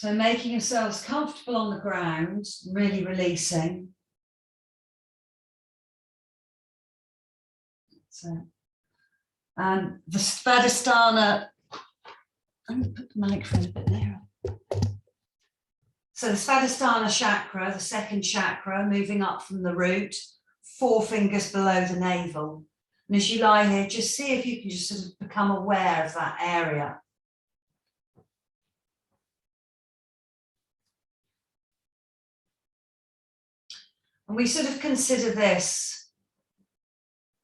So making yourselves comfortable on the ground, really releasing. So, and the Svadhisthana, I'm going to put the microphone a bit nearer. So the Svadhisthana Chakra, the second chakra, moving up from the root, 4 fingers below the navel. And as you lie here, just see if you can just sort of become aware of that area. And we sort of consider this,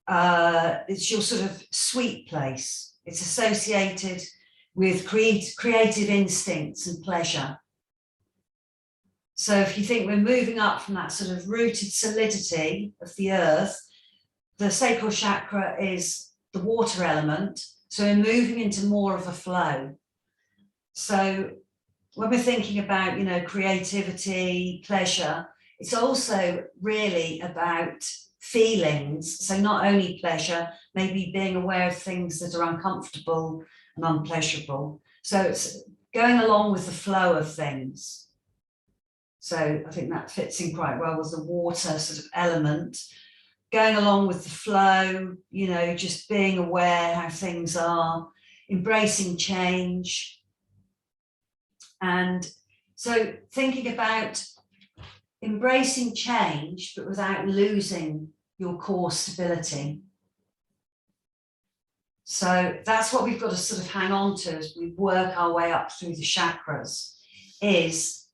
it's your sort of sweet place. It's associated with creative instincts and pleasure. So if you think we're moving up from that sort of rooted solidity of the earth, the sacral chakra is the water element. So we're moving into more of a flow. So when we're thinking about, you know, creativity, pleasure, it's also really about feelings. So not only pleasure, maybe being aware of things that are uncomfortable and unpleasurable. So it's going along with the flow of things. So I think that fits in quite well with the water sort of element. Going along with the flow, you know, just being aware how things are, embracing change. And so thinking about embracing change, but without losing your core stability. So that's what we've got to sort of hang on to as we work our way up through the chakras, is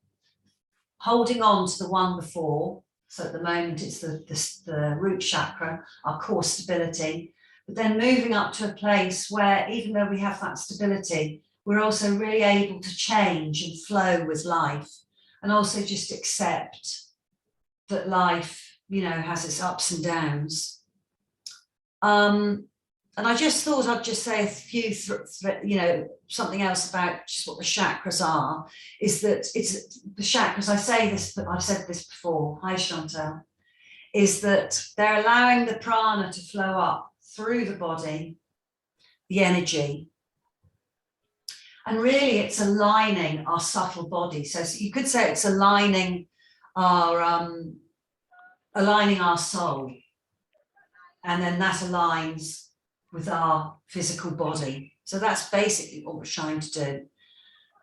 holding on to the one before. So at the moment it's the root chakra, our core stability, but then moving up to a place where even though we have that stability, we're also really able to change and flow with life, and also just accept that life, you know, has its ups and downs. And I just thought I'd just say a few, you know, something else about just what the chakras are, is that it's the chakras, I say this, but I've said this before, hi Chantal, is that they're allowing the prana to flow up through the body, the energy. And really it's aligning our subtle body. So you could say it's aligning our soul. And then that aligns with our physical body. So that's basically what we're trying to do.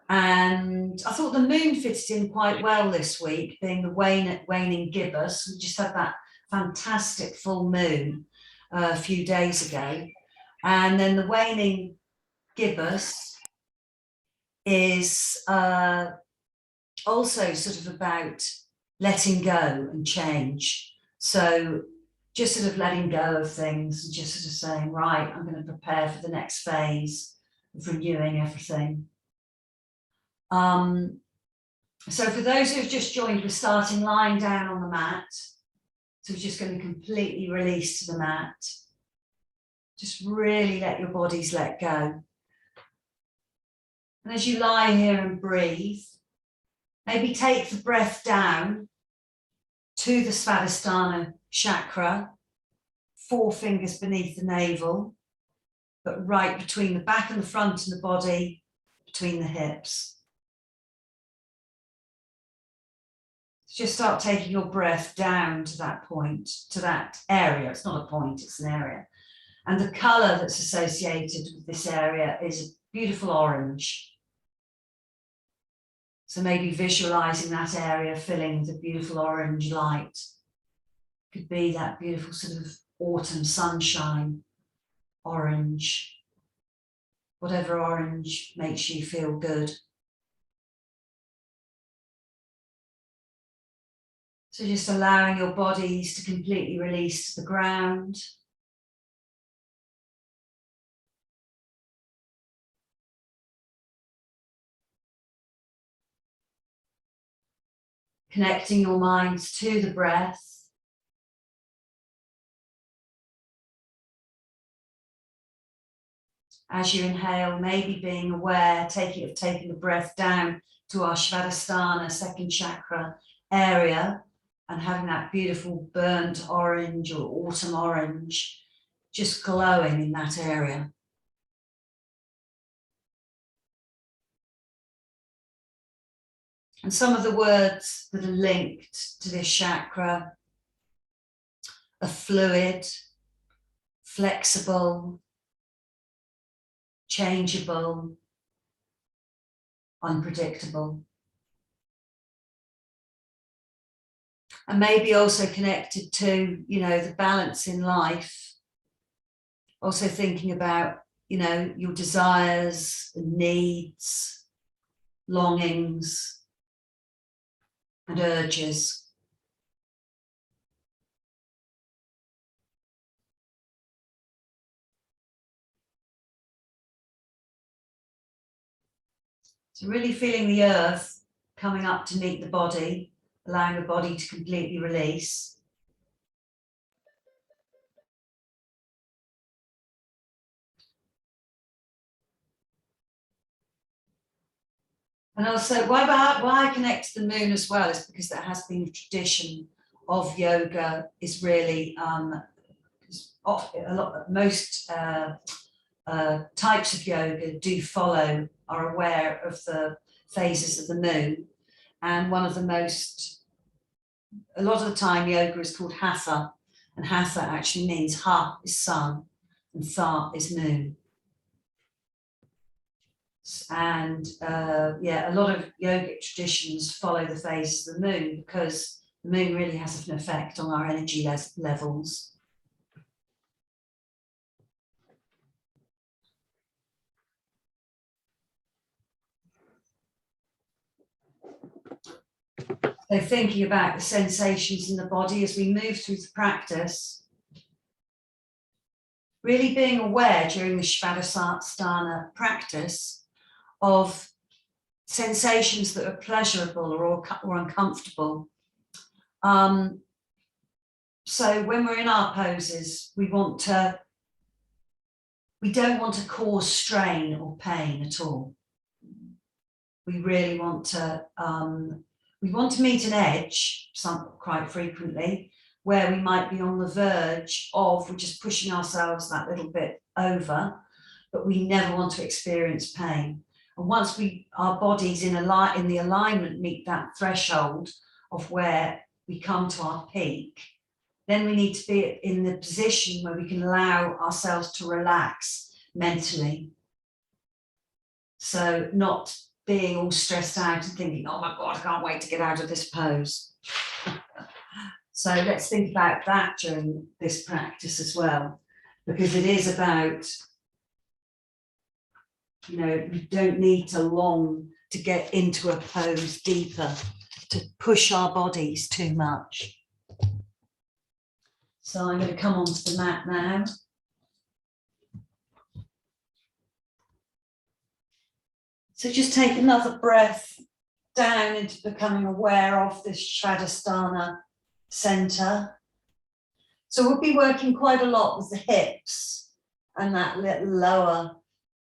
And I thought the moon fitted in quite well this week, being the waning gibbous. We just had that fantastic full moon a few days ago. And then the waning gibbous is also sort of about letting go and change. So just sort of letting go of things and just sort of saying, right, I'm going to prepare for the next phase of renewing everything. So for those who've just joined, we're starting lying down on the mat. So we're just going to completely release to the mat. Just really let your bodies let go. And as you lie here and breathe, maybe take the breath down to the Svadhisthana Chakra, 4 fingers beneath the navel, but right between the back and the front and the body, between the hips. So just start taking your breath down to that point, to that area. It's not a point, it's an area. And the colour that's associated with this area is a beautiful orange. So maybe visualising that area filling with a beautiful orange light. Could be that beautiful sort of autumn sunshine, orange, whatever orange makes you feel good. So just allowing your bodies to completely release to the ground. Connecting your minds to the breath. As you inhale, maybe being aware, taking the breath down to our Svadhisthana, second chakra area, and having that beautiful burnt orange or autumn orange just glowing in that area. And some of the words that are linked to this chakra are fluid, flexible, changeable, unpredictable. And maybe also connected to, you know, the balance in life. Also thinking about, you know, your desires and needs, longings and urges. So really feeling the earth coming up to meet the body, allowing the body to completely release. And also, why I connect to the moon as well is because there has been a tradition of yoga is really most types of yoga do follow, are aware of the phases of the moon. And one of the most, a lot of the time yoga is called hatha, and hatha actually means ha is sun and tha is moon. And yeah, a lot of yogic traditions follow the phases of the moon because the moon really has an effect on our energy levels. So thinking about the sensations in the body as we move through the practice, really being aware during the Svadhisthana practice of sensations that are pleasurable or uncomfortable. So when we're in our poses, we don't want to cause strain or pain at all. We really want to, meet an edge, quite frequently, where we might be on the verge of, we're just pushing ourselves that little bit over, but we never want to experience pain. And once our bodies in the alignment meet that threshold of where we come to our peak, then we need to be in the position where we can allow ourselves to relax mentally. So not being all stressed out and thinking, oh my God, I can't wait to get out of this pose. So let's think about that during this practice as well, because it is about, you know, we don't need to long to get into a pose deeper, to push our bodies too much. So I'm going to come onto the mat now. So just take another breath down into becoming aware of this Svadhisthana center. So we'll be working quite a lot with the hips and that little lower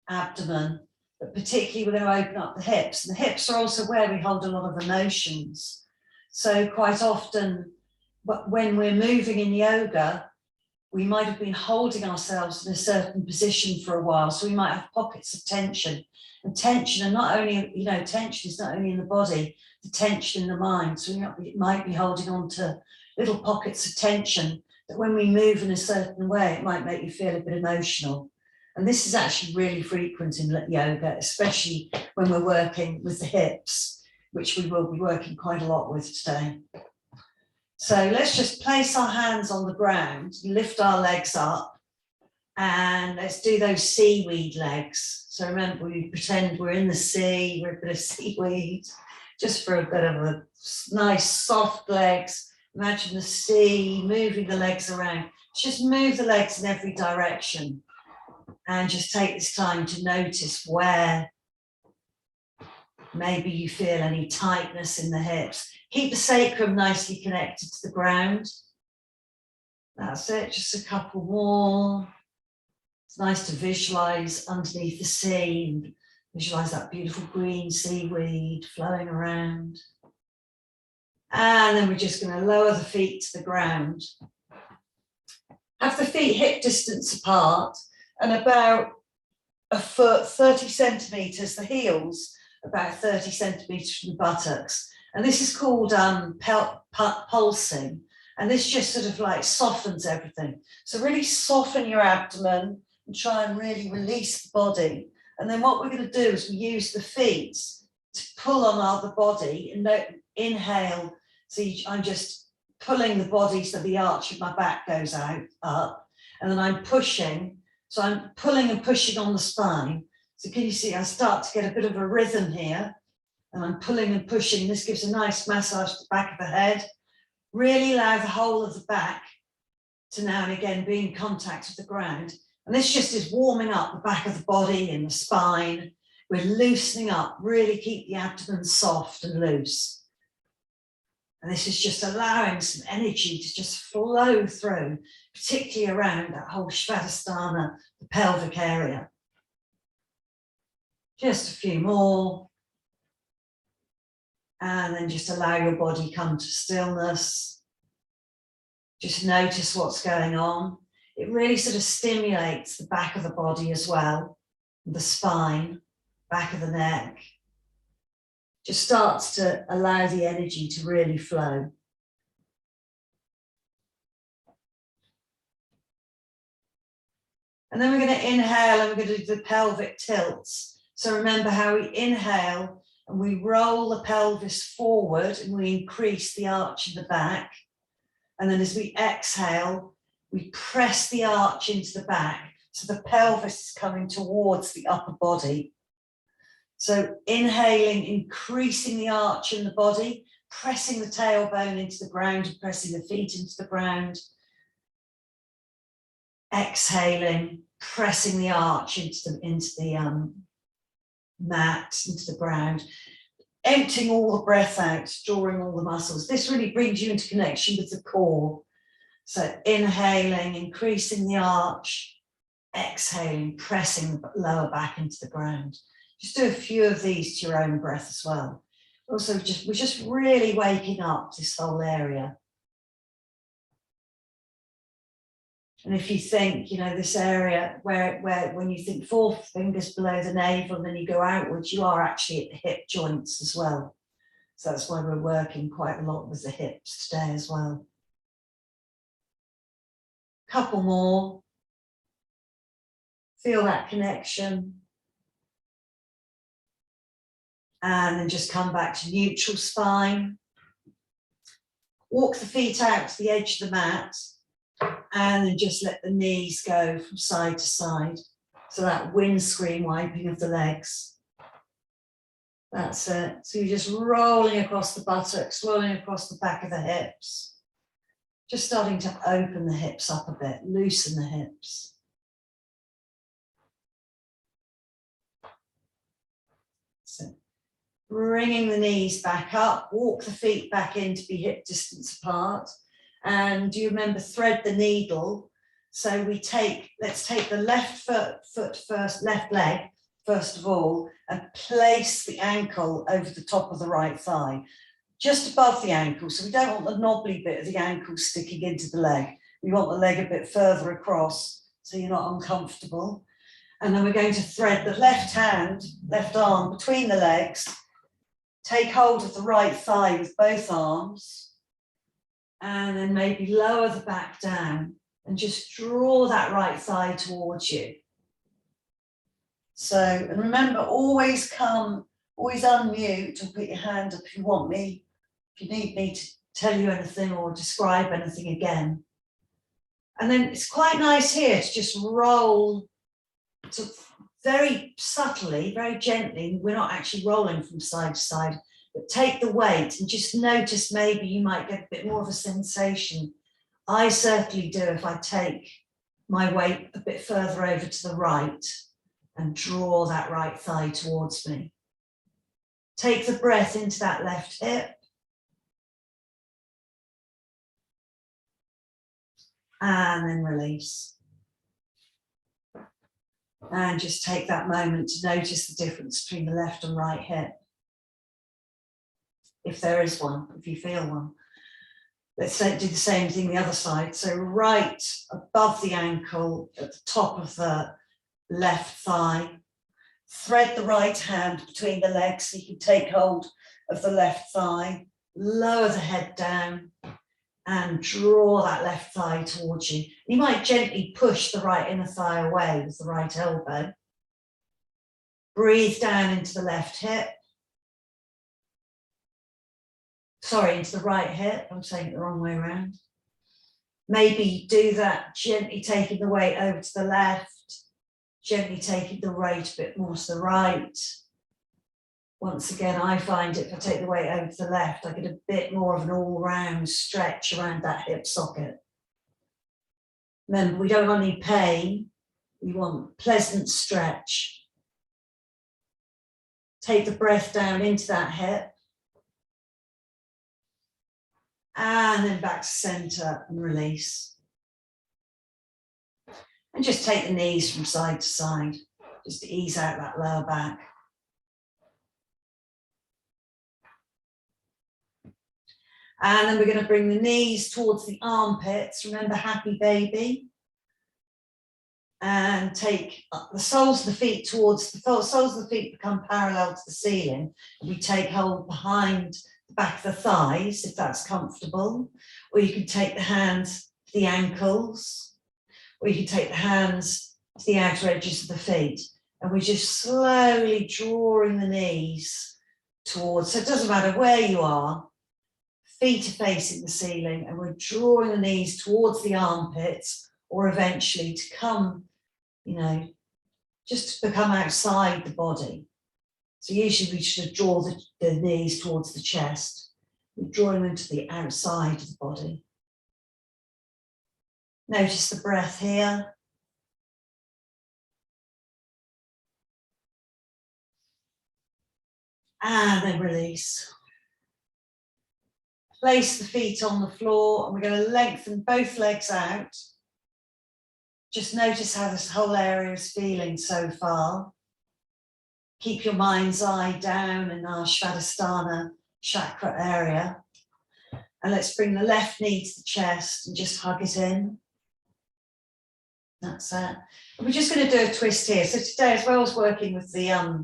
abdomen, but particularly we're going to open up the hips. And the hips are also where we hold a lot of emotions. So quite often, when we're moving in yoga, we might have been holding ourselves in a certain position for a while. So we might have pockets of tension. And tension, and not only, you know, tension is not only in the body, the tension in the mind. So we might be holding on to little pockets of tension that when we move in a certain way, it might make you feel a bit emotional. And this is actually really frequent in yoga, especially when we're working with the hips, which we will be working quite a lot with today. So let's just place our hands on the ground, lift our legs up, and let's do those seaweed legs. So remember, we pretend we're in the sea, we're a bit of seaweed, just for a bit of a nice soft legs. Imagine the sea, moving the legs around. Just move the legs in every direction. And just take this time to notice where maybe you feel any tightness in the hips. Keep the sacrum nicely connected to the ground. That's it, just a couple more. It's nice to visualize underneath the sea and visualize that beautiful green seaweed flowing around. And then we're just going to lower the feet to the ground. Have the feet hip distance apart and about a foot, 30 centimeters, the heels about 30 centimetres from the buttocks. And this is called pulsing. And this just sort of like softens everything. So really soften your abdomen and try and really release the body. And then what we're going to do is we use the feet to pull on the body and inhale. See, I'm just pulling the body so the arch of my back goes out, up. And then I'm pushing. So I'm pulling and pushing on the spine. So can you see, I start to get a bit of a rhythm here. And I'm pulling and pushing. This gives a nice massage to the back of the head. Really allow the whole of the back to now and again be in contact with the ground. And this just is warming up the back of the body and the spine. We're loosening up, really keep the abdomen soft and loose. And this is just allowing some energy to just flow through, particularly around that whole Svadhisthana, the pelvic area. Just a few more. And then just allow your body come to stillness. Just notice what's going on. It really sort of stimulates the back of the body as well, the spine, back of the neck. Just starts to allow the energy to really flow. And then we're going to inhale and we're going to do the pelvic tilts. So remember how we inhale and we roll the pelvis forward and we increase the arch in the back. And then as we exhale, we press the arch into the back. So the pelvis is coming towards the upper body. So inhaling, increasing the arch in the body, pressing the tailbone into the ground and pressing the feet into the ground. Exhaling, pressing the arch into the mat, into the ground, emptying all the breath out, drawing all the muscles. This really brings you into connection with the core. So inhaling, increasing the arch, exhaling, pressing the lower back into the ground. Just do a few of these to your own breath as well. Also, we're just really waking up this whole area. And if you think, you know, this area where when you think 4 fingers below the navel and then you go outwards, you are actually at the hip joints as well. So that's why we're working quite a lot with the hips today as well. Couple more. Feel that connection. And then just come back to neutral spine. Walk the feet out to the edge of the mat. And then just let the knees go from side to side. So that windscreen wiping of the legs. That's it. So you're just rolling across the buttocks, rolling across the back of the hips. Just starting to open the hips up a bit, loosen the hips. So bringing the knees back up, walk the feet back in to be hip distance apart. And do you remember thread the needle? So let's take the left foot first, left leg, first of all, and place the ankle over the top of the right thigh, just above the ankle. So we don't want the knobbly bit of the ankle sticking into the leg. We want the leg a bit further across so you're not uncomfortable. And then we're going to thread the left arm between the legs, take hold of the right thigh with both arms, and then maybe lower the back down and just draw that right thigh towards you. So, and remember, always unmute or put your hand up if you want me, if you need me to tell you anything or describe anything again. And then it's quite nice here to just roll to very subtly, very gently. We're not actually rolling from side to side, but take the weight and just notice maybe you might get a bit more of a sensation. I certainly do if I take my weight a bit further over to the right and draw that right thigh towards me. Take the breath into that left hip. And then release. And just take that moment to notice the difference between the left and right hip. If there is one, if you feel one. Let's do the same thing the other side. So right above the ankle, at the top of the left thigh, Thread the right hand between the legs so you can take hold of the left thigh, lower the head down and draw that left thigh towards you. You might gently push the right inner thigh away with the right elbow. Breathe down into the left hip. Sorry, into the right hip. I'm saying it the wrong way around. Maybe do that gently taking the weight over to the left, gently taking the weight a bit more to the right. Once again, I find if I take the weight over to the left, I get a bit more of an all-round stretch around that hip socket. Remember, we don't want any pain. We want pleasant stretch. Take the breath down into that hip. And then back to center and release. And just take the knees from side to side, just to ease out that lower back. And then we're going to bring the knees towards the armpits. Remember, happy baby. And take the soles of the feet towards the soles of the feet become parallel to the ceiling. We take hold behind the back of the thighs, if that's comfortable. Or you can take the hands to the ankles. Or you can take the hands to the outer edges of the feet. And we're just slowly drawing the knees towards, so it doesn't matter where you are, feet are facing the ceiling, and we're drawing the knees towards the armpits, or eventually to come, just to become outside the body. So usually we should draw the knees towards the chest. We're drawing them to the outside of the body. Notice the breath here. And then release. Place the feet on the floor, and we're going to lengthen both legs out. Just notice how this whole area is feeling so far. Keep your mind's eye down in our Svadhisthana Chakra area. And let's bring the left knee to the chest and just hug it in. That's it. And we're just going to do a twist here. So today, as well as working with the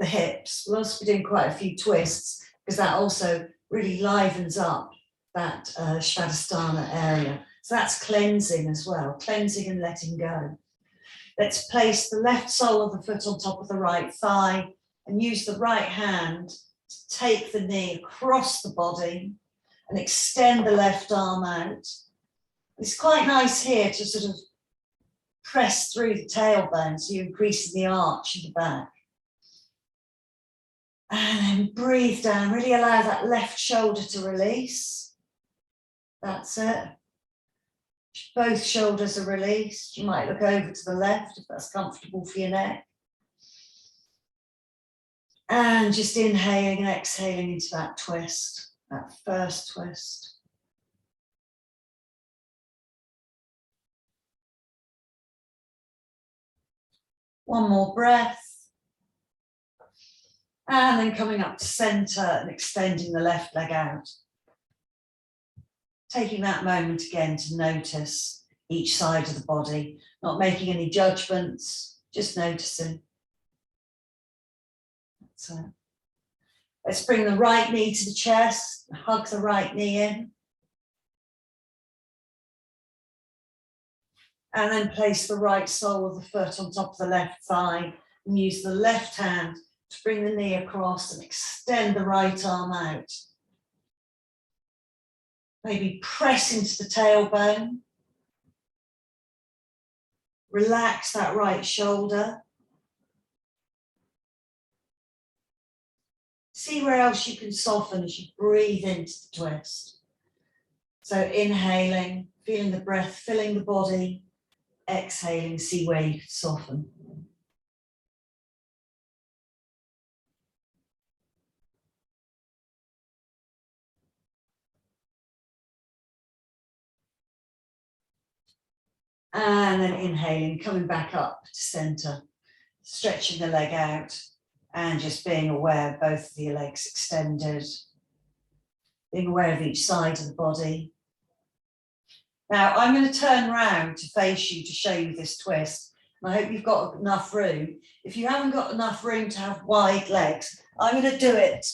hips, we'll also be doing quite a few twists, because that also really livens up that Svadhisthana area. So that's cleansing as well, cleansing and letting go. Let's place the left sole of the foot on top of the right thigh and use the right hand to take the knee across the body and extend the left arm out. It's quite nice here to sort of press through the tailbone, so you're increasing the arch in the back. And then breathe down, really allow that left shoulder to release. That's it. Both shoulders are released. You might look over to the left if that's comfortable for your neck. And just inhaling and exhaling into that twist, that first twist. One more breath. And then coming up to center and extending the left leg out. Taking that moment again to notice each side of the body, not making any judgments, just noticing. That's it. Let's bring the right knee to the chest, hug the right knee in. And then place the right sole of the foot on top of the left thigh and use the left hand to bring the knee across and extend the right arm out. Maybe press into the tailbone. Relax that right shoulder. See where else you can soften as you breathe into the twist. So inhaling, feeling the breath filling the body. Exhaling, see where you can soften. And then inhaling, coming back up to center, stretching the leg out and just being aware of both of your legs extended, being aware of each side of the body. Now I'm going to turn around to face you to show you this twist. And I hope you've got enough room. if you haven't got enough room to have wide legs, I'm going to do it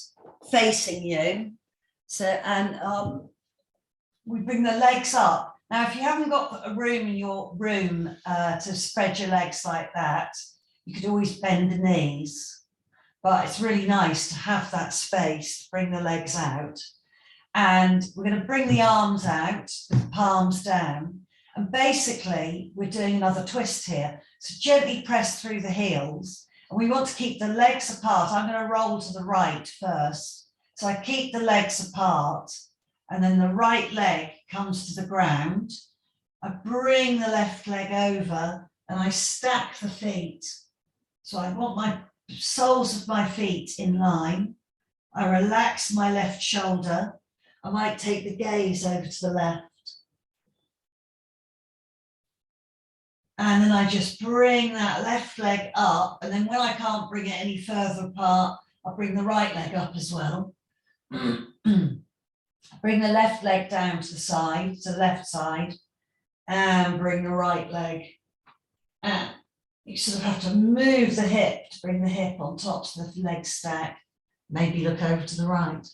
facing you. So, and we bring the legs up. Now, if you haven't got a room in your room to spread your legs like that, you could always bend the knees. But it's really nice to have that space to bring the legs out. And we're going to bring the arms out with the palms down. And basically, we're doing another twist here. So gently press through the heels. And we want to keep the legs apart. I'm going to roll to the right first. So I keep the legs apart. And then the right leg comes to the ground. I bring the left leg over and I stack the feet. So I want my soles of my feet in line. I relax my left shoulder. I might take the gaze over to the left. And then I just bring that left leg up. And then when I can't bring it any further apart, I'll bring the right leg up as well. Bring the left leg down to the side, to the left side, and bring the right leg. And you sort of have to move the hip to bring the hip on top so the leg stack. Maybe look over to the right.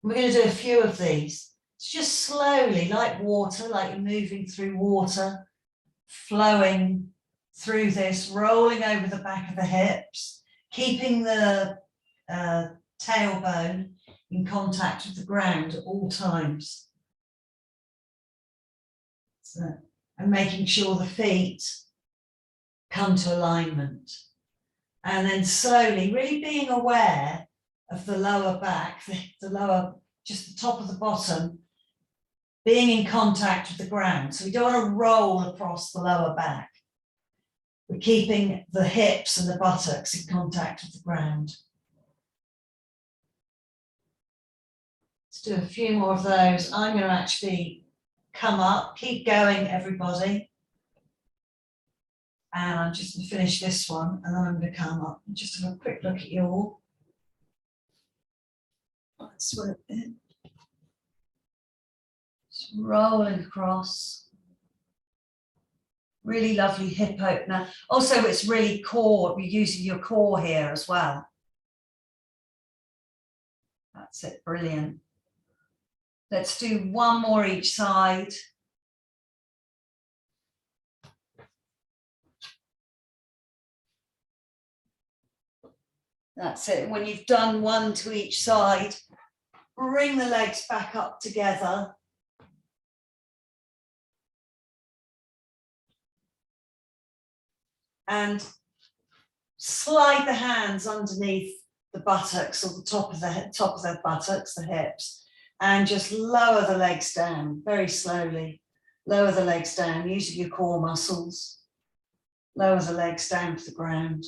We're going to do a few of these. It's just slowly, like water, like you're moving through water, flowing through this, rolling over the back of the hips, keeping the tailbone in contact with the ground at all times. So, and making sure the feet come to alignment. And then slowly, really being aware of the lower back, the lower, just the top of the bottom, being in contact with the ground. So we don't want to roll across the lower back. We're keeping the hips and the buttocks in contact with the ground. Let's do a few more of those. I'm going to actually come up, keep going, everybody. And I'm just going to finish this one, and then I'm going to come up and just have a quick look at you all. That's what it is. Just rolling across. Really lovely hip opener. Also, it's really core. We're using your core here as well. That's it. Brilliant. Let's do one more each side. That's it. When you've done one to each side, bring the legs back up together. And slide the hands underneath the buttocks or the top of the buttocks, the hips, and just lower the legs down very slowly. Lower the legs down using your core muscles. Lower the legs down to the ground.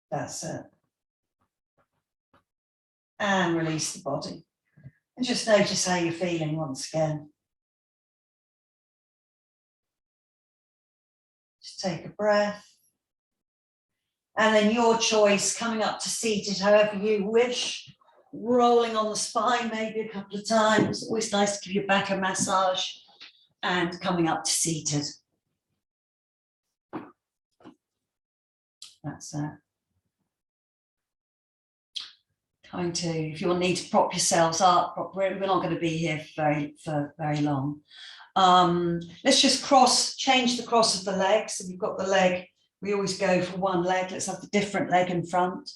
That's it. And release the body. And just notice how you're feeling once again. Just take a breath. And then your choice, coming up to seated however you wish. Rolling on the spine maybe a couple of times. Always nice to give your back a massage. And coming up to seated. That's it. Coming to, if you'll need to prop yourselves up, we're not going to be here for very long. Let's just change the cross of the legs. So we've got the leg, we always go for one leg. Let's have the different leg in front.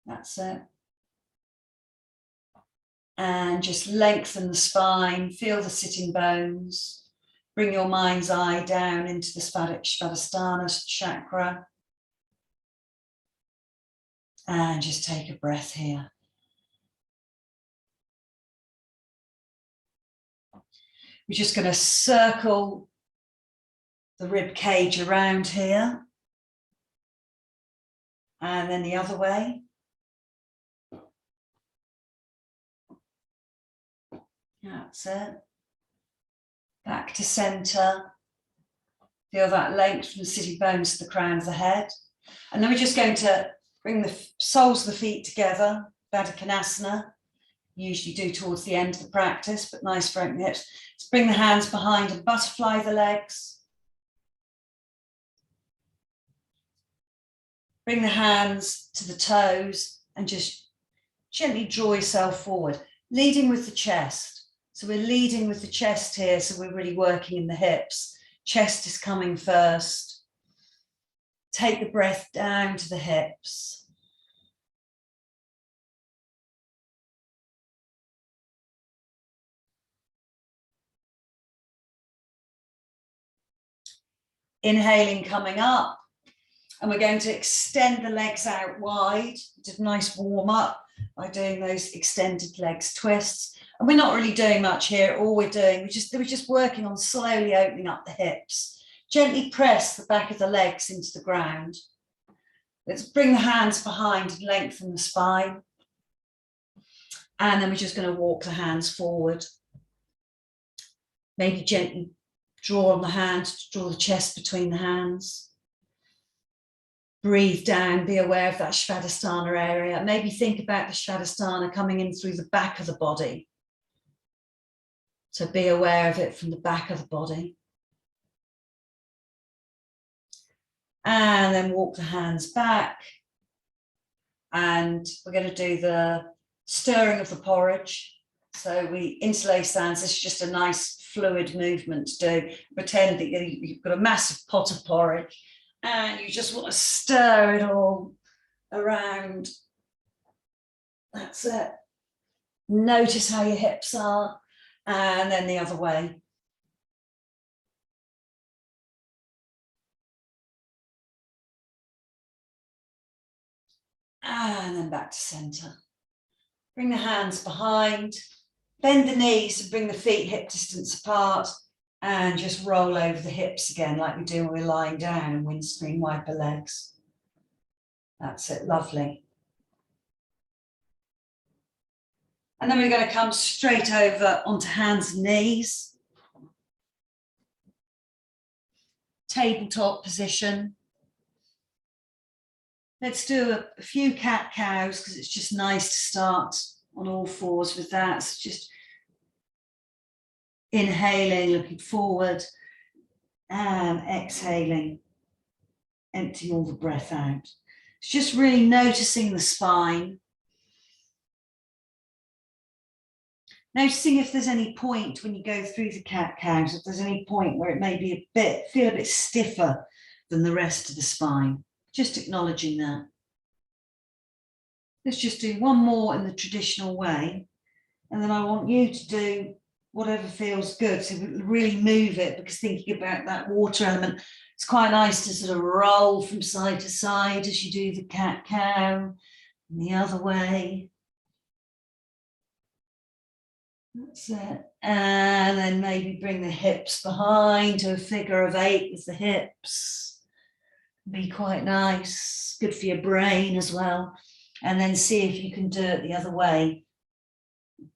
That's it. And just lengthen the spine, feel the sitting bones. Bring your mind's eye down into the Svadhisthana Chakra. And just take a breath here. We're just going to circle the rib cage around here. And then the other way. That's it. Back to center. Feel that length from the sitting bones to the crown of the head. And then we're just going to bring the soles of the feet together, Svadhisthana. Usually do towards the end of the practice, but nice for opening the hips. Let's bring the hands behind and butterfly the legs. Bring the hands to the toes and just gently draw yourself forward, leading with the chest. So we're leading with the chest here, so we're really working in the hips. Chest is coming first. Take the breath down to the hips. Inhaling, coming up, and we're going to extend the legs out wide. Did a nice warm up by doing those extended legs twists. And we're not really doing much here. All we're doing, we're just working on slowly opening up the hips. Gently press the back of the legs into the ground. Let's bring the hands behind and lengthen the spine. And then we're just going to walk the hands forward. Maybe gently draw on the hand to draw the chest between the hands. Breathe down, be aware of that Svadhisthana area. Maybe think about the Svadhisthana coming in through the back of the body. So be aware of it from the back of the body. And then walk the hands back. And we're going to do the stirring of the porridge. So we interlace hands. This is just a nice fluid movement to do. Pretend that you've got a massive pot of porridge and you just want to stir it all around. That's it. Notice how your hips are, and then the other way. And then back to center. Bring the hands behind, bend the knees and bring the feet hip distance apart, and just roll over the hips again like we do when we're lying down and windscreen wiper legs. That's it, lovely. And then we're going to come straight over onto hands and knees. Tabletop position. Let's do a few cat-cows because it's just nice to start on all fours with that. So just inhaling, looking forward, and exhaling, emptying all the breath out. It's just really noticing the spine. Noticing if there's any point when you go through the cat-cows, if there's any point where it may be feel a bit stiffer than the rest of the spine. Just acknowledging that. Let's just do one more in the traditional way. And then I want you to do whatever feels good. So really move it, because thinking about that water element, it's quite nice to sort of roll from side to side as you do the cat-cow and the other way. That's it. And then maybe bring the hips behind to a figure of 8 with the hips. Be quite nice, good for your brain as well. And then see if you can do it the other way.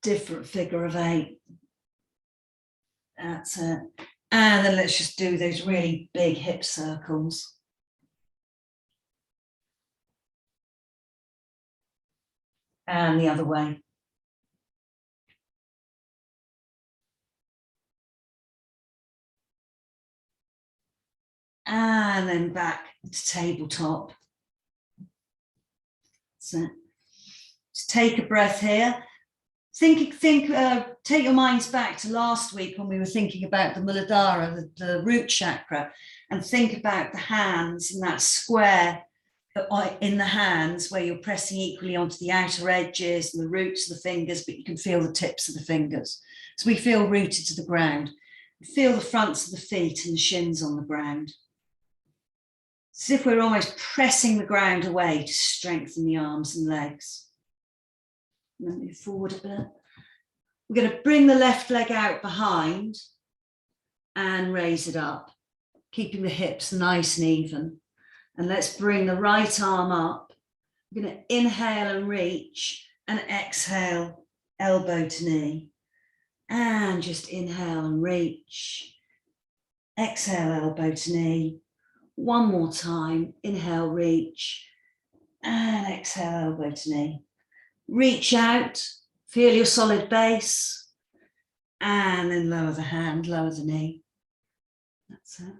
Different figure of 8. That's it. And then let's just do those really big hip circles. And the other way. And then back to tabletop. So just take a breath here. Take your minds back to last week when we were thinking about the Muladhara, the root chakra, and think about the hands and that square in the hands where you're pressing equally onto the outer edges and the roots of the fingers, but you can feel the tips of the fingers. So we feel rooted to the ground. Feel the fronts of the feet and the shins on the ground. As if we're almost pressing the ground away to strengthen the arms and legs. And then move forward a bit. We're going to bring the left leg out behind and raise it up, keeping the hips nice and even. And let's bring the right arm up. We're going to inhale and reach, and exhale, elbow to knee. And just inhale and reach. Exhale, elbow to knee. One more time, inhale, reach, and exhale, elbow to knee. Reach out, feel your solid base, and then lower the hand, lower the knee. That's it.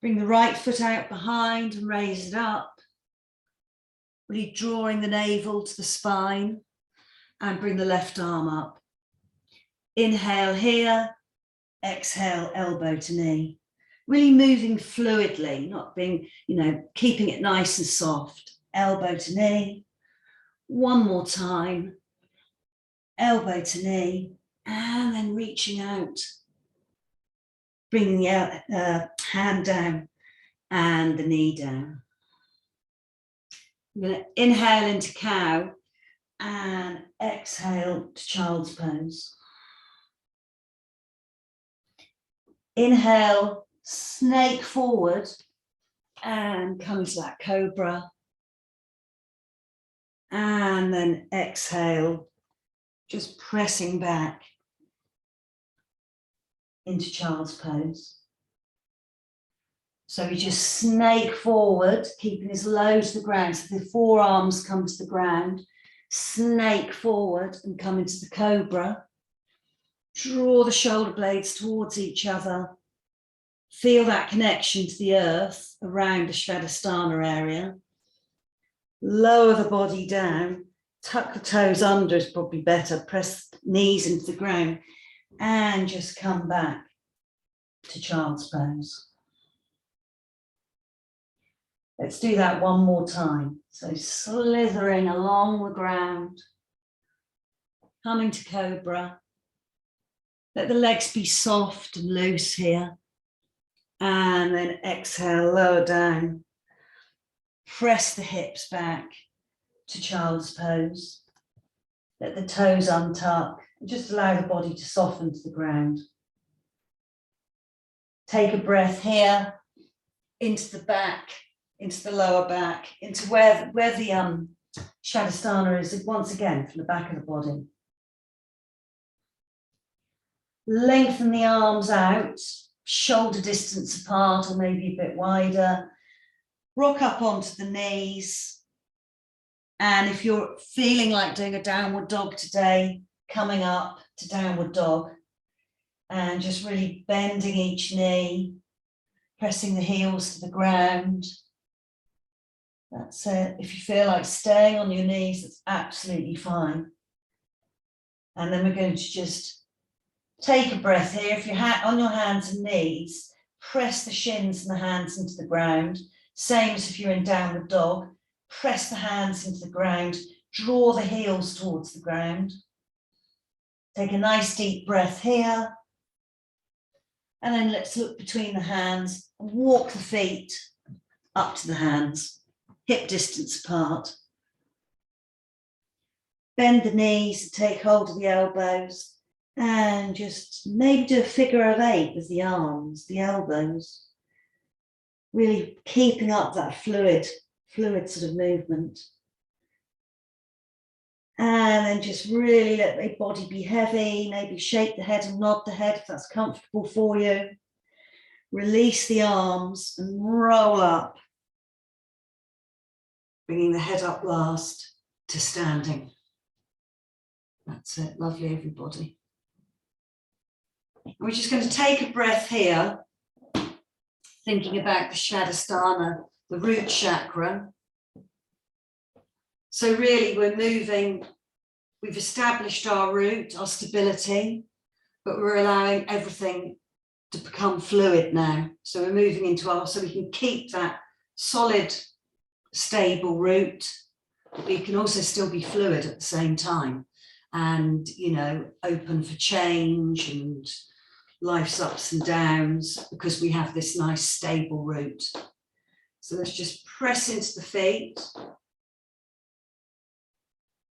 Bring the right foot out behind and raise it up. Really drawing the navel to the spine, and bring the left arm up. Inhale here, exhale, elbow to knee. Really moving fluidly, not being, keeping it nice and soft. Elbow to knee. One more time. Elbow to knee, and then reaching out. Bringing the hand down and the knee down. I'm going to inhale into cow and exhale to child's pose. Inhale, snake forward and come to that cobra. And then exhale, just pressing back into child's pose. So we just snake forward, keeping as low to the ground. So the forearms come to the ground, snake forward and come into the cobra. Draw the shoulder blades towards each other. Feel that connection to the earth around the Svadhisthana area. Lower the body down. Tuck the toes under is probably better. Press the knees into the ground and just come back to child's pose. Let's do that one more time. So slithering along the ground, coming to cobra. Let the legs be soft and loose here. And then exhale, lower down. Press the hips back to child's pose. Let the toes untuck. And just allow the body to soften to the ground. Take a breath here into the back, into the lower back, into where the Svadhisthana is, once again, from the back of the body. Lengthen the arms out, shoulder distance apart or maybe a bit wider. Rock up onto the knees. And if you're feeling like doing a downward dog today, coming up to downward dog and just really bending each knee, pressing the heels to the ground. That's it. If you feel like staying on your knees, that's absolutely fine. And then we're going to just take a breath here. If you're on your hands and knees, press the shins and the hands into the ground. Same as if you're in downward dog. Press the hands into the ground. Draw the heels towards the ground. Take a nice deep breath here. And then let's look between the hands and walk the feet up to the hands, hip distance apart. Bend the knees, take hold of the elbows, and just maybe do a figure of 8 with the arms, the elbows. Really keeping up that fluid sort of movement. And then just really let the body be heavy, maybe shake the head and nod the head if that's comfortable for you. Release the arms and roll up, bringing the head up last to standing. That's it, lovely everybody. We're just going to take a breath here, thinking about the Svadhisthana, the root chakra. So really we're moving, we've established our root, our stability, but we're allowing everything to become fluid now. So we're moving into so we can keep that solid, stable root, but we can also still be fluid at the same time and, open for change and life's ups and downs because we have this nice stable root. So let's just press into the feet.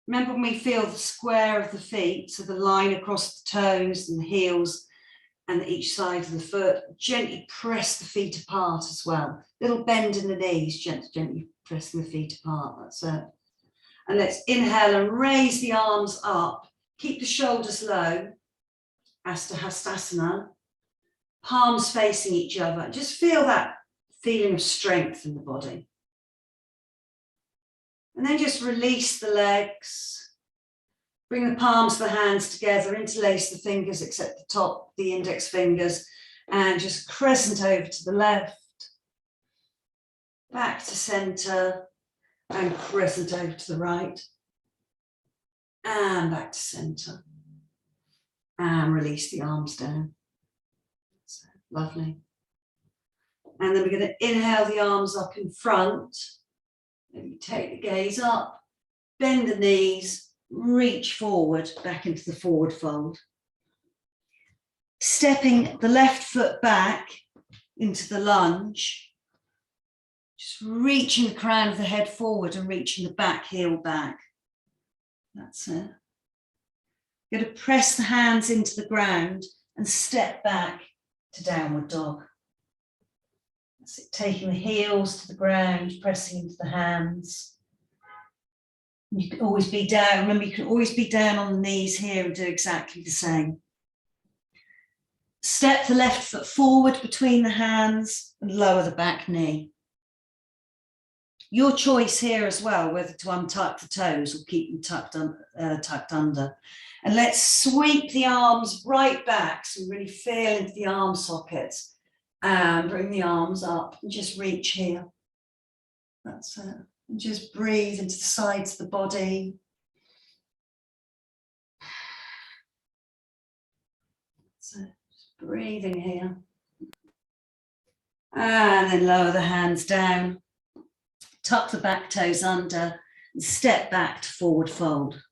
Remember when we feel the square of the feet, so the line across the toes and the heels and each side of the foot, gently press the feet apart as well. Little bend in the knees, gently pressing the feet apart, that's it. And let's inhale and raise the arms up. Keep the shoulders low, Svadhisthana, palms facing each other. Just feel that feeling of strength in the body. And then just release the legs. Bring the palms of the hands together, interlace the fingers except the top, the index fingers, and just crescent over to the left back to centre and crescent over to the right. And back to centre. And release the arms down. So, lovely. And then we're going to inhale the arms up in front. Maybe take the gaze up, bend the knees, reach forward back into the forward fold. Stepping the left foot back into the lunge. Just reaching the crown of the head forward and reaching the back heel back. That's it. You're going to press the hands into the ground and step back to downward dog. That's it, taking the heels to the ground, pressing into the hands. You can always be down. Remember, you can always be down on the knees here and do exactly the same. Step the left foot forward between the hands and lower the back knee. Your choice here as well, whether to untuck the toes or keep them tucked under. And let's sweep the arms right back, so really feel into the arm sockets. And bring the arms up and just reach here. That's it. And just breathe into the sides of the body. That's it. Just breathing here. And then lower the hands down. Tuck the back toes under and step back to forward fold.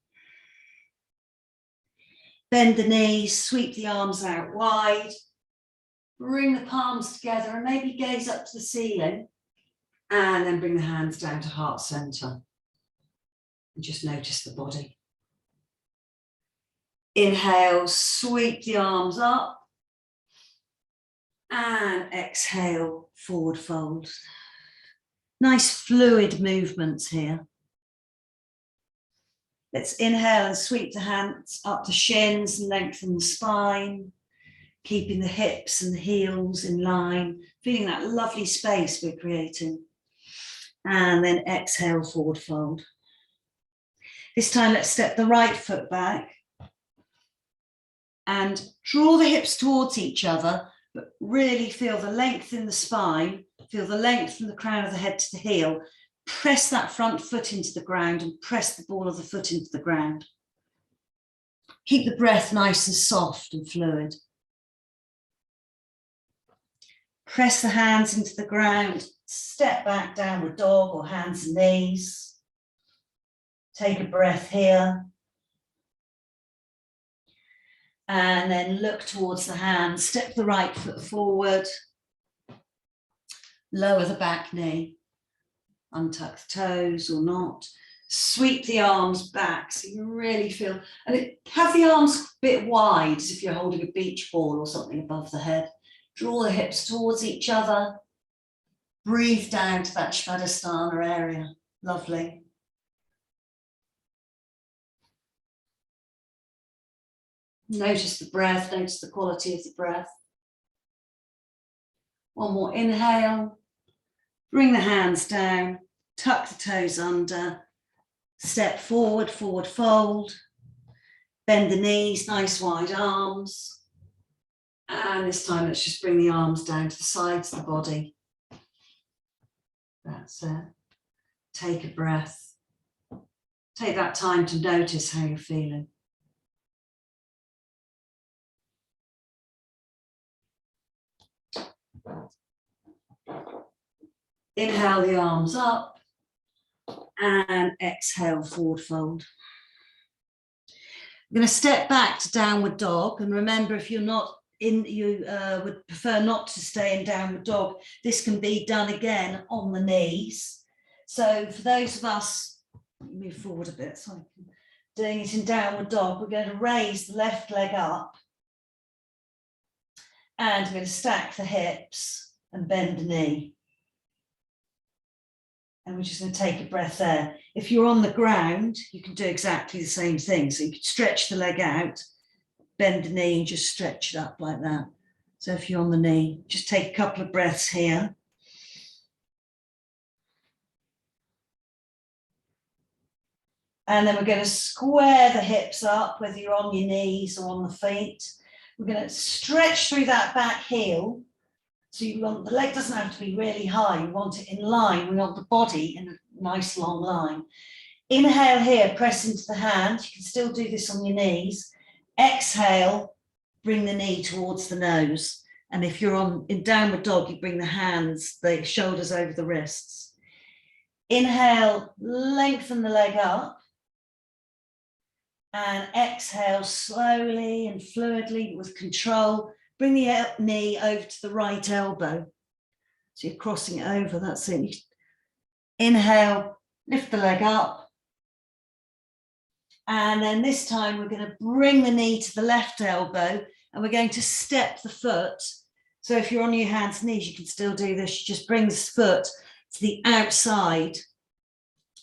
Bend the knees, sweep the arms out wide. Bring the palms together and maybe gaze up to the ceiling. And then bring the hands down to heart center. And just notice the body. Inhale, sweep the arms up. And exhale, forward fold. Nice fluid movements here. Let's inhale and sweep the hands up to shins and lengthen the spine. Keeping the hips and the heels in line, feeling that lovely space we're creating. And then exhale, forward fold. This time, let's step the right foot back and draw the hips towards each other, but really feel the length in the spine, feel the length from the crown of the head to the heel. Press that front foot into the ground and press the ball of the foot into the ground. Keep the breath nice and soft and fluid. Press the hands into the ground, step back, downward dog or hands and knees. Take a breath here. And then look towards the hands, step the right foot forward. Lower the back knee, untuck the toes or not. Sweep the arms back so you really feel, and have the arms a bit wide as if you're holding a beach ball or something above the head. Draw the hips towards each other. Breathe down to that Svadhisthana area. Lovely. Notice the breath, notice the quality of the breath. One more inhale. Bring the hands down, tuck the toes under, step forward, forward fold. Bend the knees, nice wide arms. And this time, let's just bring the arms down to the sides of the body. That's it. Take a breath. Take that time to notice how you're feeling. Inhale the arms up and exhale, forward fold. I'm going to step back to downward dog, and remember, if you're not you would prefer not to stay in downward dog, this can be done again on the knees. So for those of us, move forward a bit, so I can, doing it in downward dog, we're going to raise the left leg up and we're going to stack the hips and bend the knee. And we're just going to take a breath there. If you're on the ground, you can do exactly the same thing. So you can stretch the leg out, bend the knee and just stretch it up like that. So if you're on the knee, just take a couple of breaths here. And then we're going to square the hips up, whether you're on your knees or on the feet. We're going to stretch through that back heel So you want, the leg doesn't have to be really high, you want it in line, we want the body in a nice long line. Inhale here, press into the hand, you can still do this on your knees. Exhale, bring the knee towards the nose. And if you're in downward dog, you bring the hands, the shoulders over the wrists. Inhale, lengthen the leg up. And exhale slowly and fluidly with control. Bring the knee over to the right elbow. So you're crossing it over, that's it. Inhale, lift the leg up. And then this time we're going to bring the knee to the left elbow and we're going to step the foot. So if you're on your hands and knees, you can still do this. You just bring the foot to the outside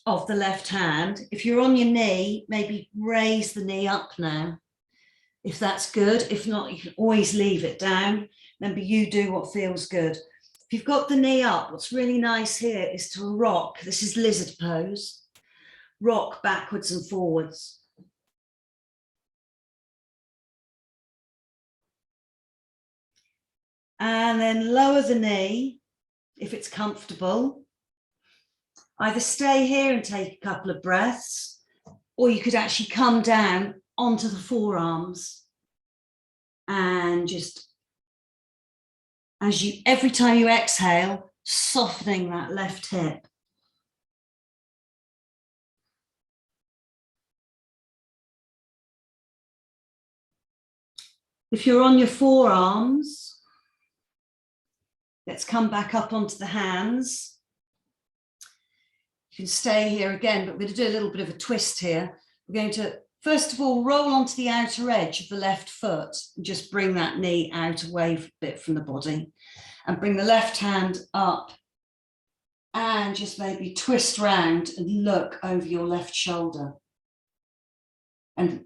of the left hand. If you're on your knee, maybe raise the knee up now, if that's good. If not, you can always leave it down. Remember, you do what feels good. If you've got the knee up, what's really nice here is to rock. This is lizard pose. Rock backwards and forwards. And then lower the knee if it's comfortable. Either stay here and take a couple of breaths, or you could actually come down onto the forearms and just, every time you exhale, softening that left hip. If you're on your forearms, let's come back up onto the hands. You can stay here again, but we're going to do a little bit of a twist here. We're going to, first of all, roll onto the outer edge of the left foot and just bring that knee out away a bit from the body and bring the left hand up and just maybe twist round and look over your left shoulder. And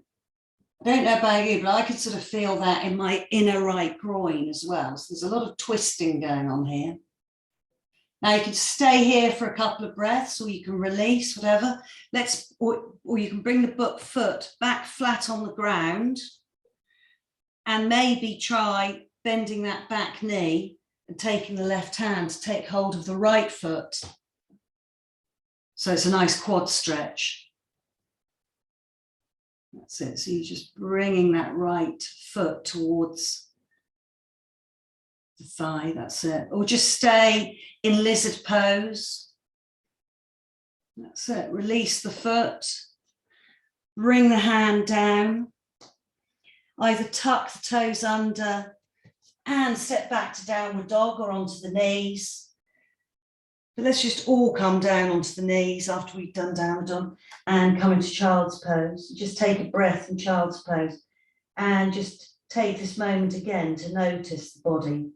I don't know about you, but I could sort of feel that in my inner right groin as well. So there's a lot of twisting going on here. Now you can stay here for a couple of breaths, or you can release, whatever. Or you can bring the foot back flat on the ground and maybe try bending that back knee and taking the left hand to take hold of the right foot. So it's a nice quad stretch. That's it. So you're just bringing that right foot towards the thigh, that's it. Or just stay in lizard pose. That's it. Release the foot. Bring the hand down. Either tuck the toes under and step back to downward dog or onto the knees. But let's just all come down onto the knees after we've done downward dog and come into child's pose. Just take a breath in child's pose and just take this moment again to notice the body.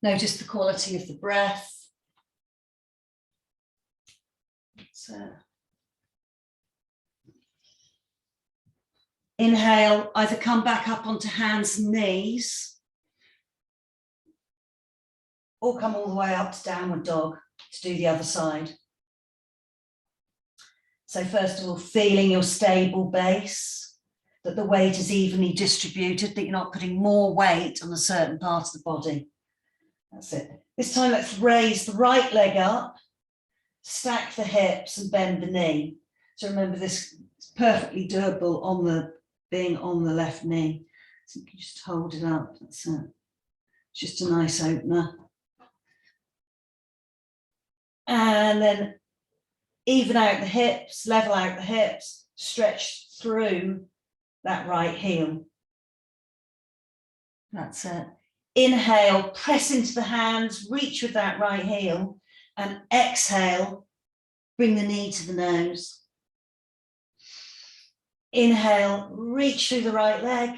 Notice the quality of the breath. Inhale, either come back up onto hands and knees or come all the way up to downward dog to do the other side. So first of all, feeling your stable base, that the weight is evenly distributed, that you're not putting more weight on a certain part of the body. That's it. This time let's raise the right leg up, stack the hips and bend the knee. So remember, this is perfectly doable on being on the left knee. So you can just hold it up, that's it. It's just a nice opener. And then even out the hips, level out the hips, stretch through that right heel. That's it. Inhale, press into the hands, reach with that right heel, and exhale, bring the knee to the nose. Inhale, reach through the right leg.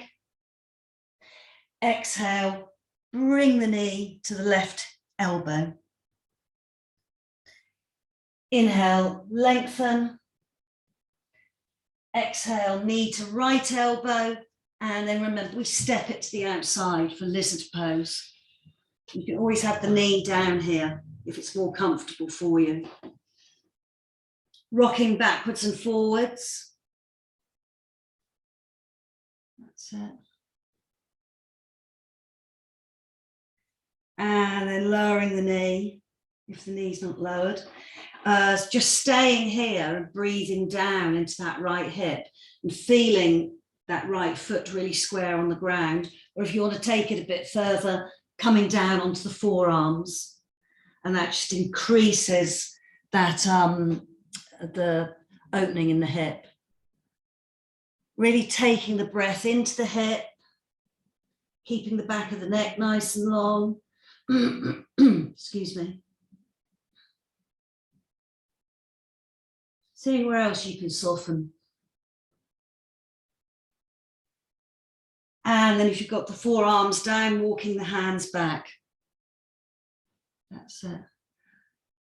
Exhale, bring the knee to the left elbow. Inhale, lengthen. Exhale, knee to right elbow. And then remember, we step it to the outside for lizard pose. You can always have the knee down here if it's more comfortable for you. Rocking backwards and forwards. That's it. And then lowering the knee, if the knee's not lowered. Just staying here and breathing down into that right hip and feeling that right foot really square on the ground. Or if you want to take it a bit further, coming down onto the forearms. And that just increases that the opening in the hip. Really taking the breath into the hip, keeping the back of the neck nice and long. Excuse me. Seeing where else you can soften. And then if you've got the forearms down, walking the hands back. That's it.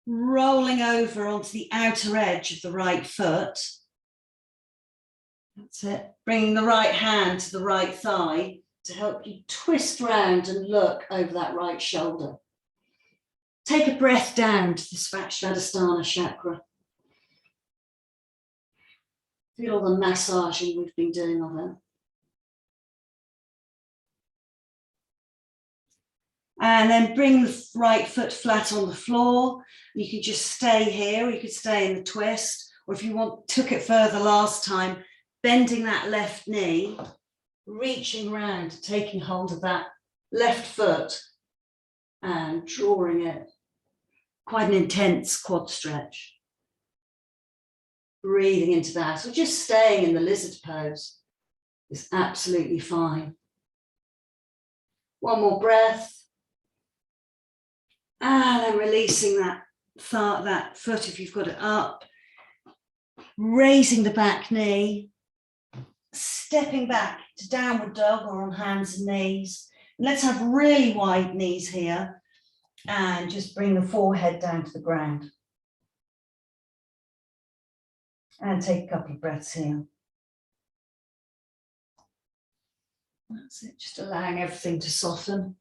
Rolling over onto the outer edge of the right foot. That's it. Bringing the right hand to the right thigh to help you twist round and look over that right shoulder. Take a breath down to the Svadhisthana Chakra. Feel all the massaging we've been doing of it. And then bring the right foot flat on the floor. You can just stay here, or you could stay in the twist, or if you took it further last time, bending that left knee, reaching around, taking hold of that left foot and drawing it. Quite an intense quad stretch. Breathing into that, or just staying in the lizard pose is absolutely fine. One more breath. And then releasing that foot if you've got it up. Raising the back knee. Stepping back to downward dog or on hands and knees. And let's have really wide knees here. And just bring the forehead down to the ground. And take a couple of breaths here. That's it, just allowing everything to soften.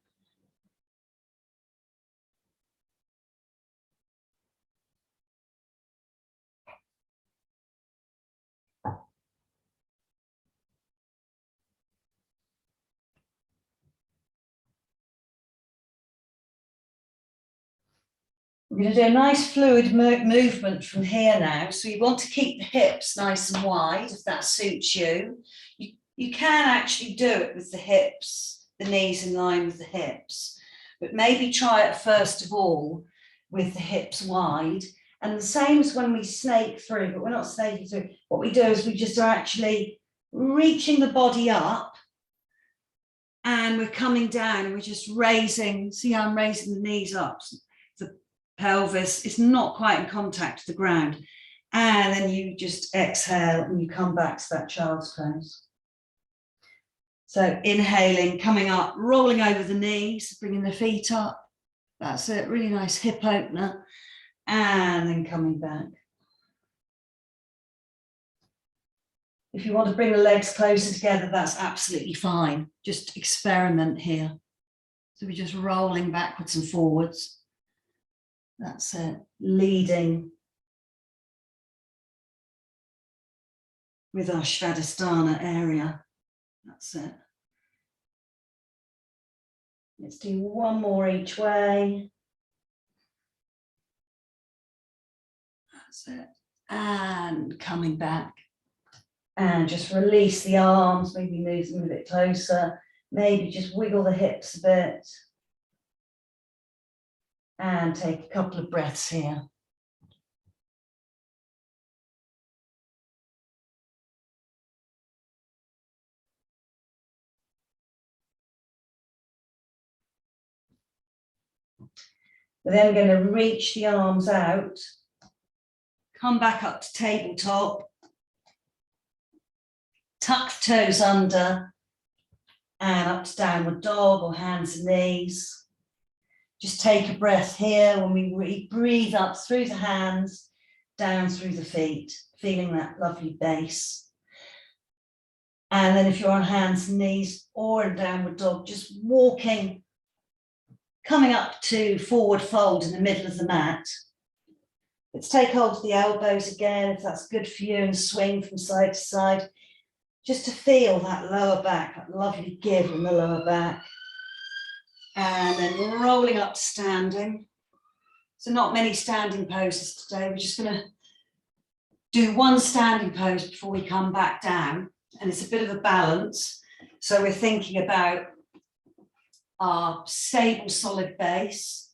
We're going to do a nice fluid movement from here now. So you want to keep the hips nice and wide, if that suits you. You can actually do it with the hips, the knees in line with the hips. But maybe try it first of all with the hips wide. And the same as when we snake through, but we're not snaking through. What we do is we just are actually reaching the body up. And we're coming down and we're just raising. See how I'm raising the knees up? Pelvis is not quite in contact with the ground. And then you just exhale and you come back to that child's pose. So inhaling, coming up, rolling over the knees, bringing the feet up. That's it, really nice hip opener. And then coming back. If you want to bring the legs closer together, that's absolutely fine. Just experiment here. So we're just rolling backwards and forwards. That's it, leading with our Svadhisthana area. That's it. Let's do one more each way. That's it. And coming back. And just release the arms, maybe move them a bit closer. Maybe just wiggle the hips a bit. And take a couple of breaths here. We're then going to reach the arms out, come back up to tabletop, tuck the toes under, and up to downward dog or hands and knees. Just take a breath here when we breathe up through the hands, down through the feet, feeling that lovely base. And then if you're on hands and knees or in downward dog, just walking, coming up to forward fold in the middle of the mat. Let's take hold of the elbows again, if that's good for you, and swing from side to side, just to feel that lower back, that lovely give in the lower back. And then rolling up to standing. So not many standing poses today. We're just going to do one standing pose before we come back down. And it's a bit of a balance. So we're thinking about our stable, solid base,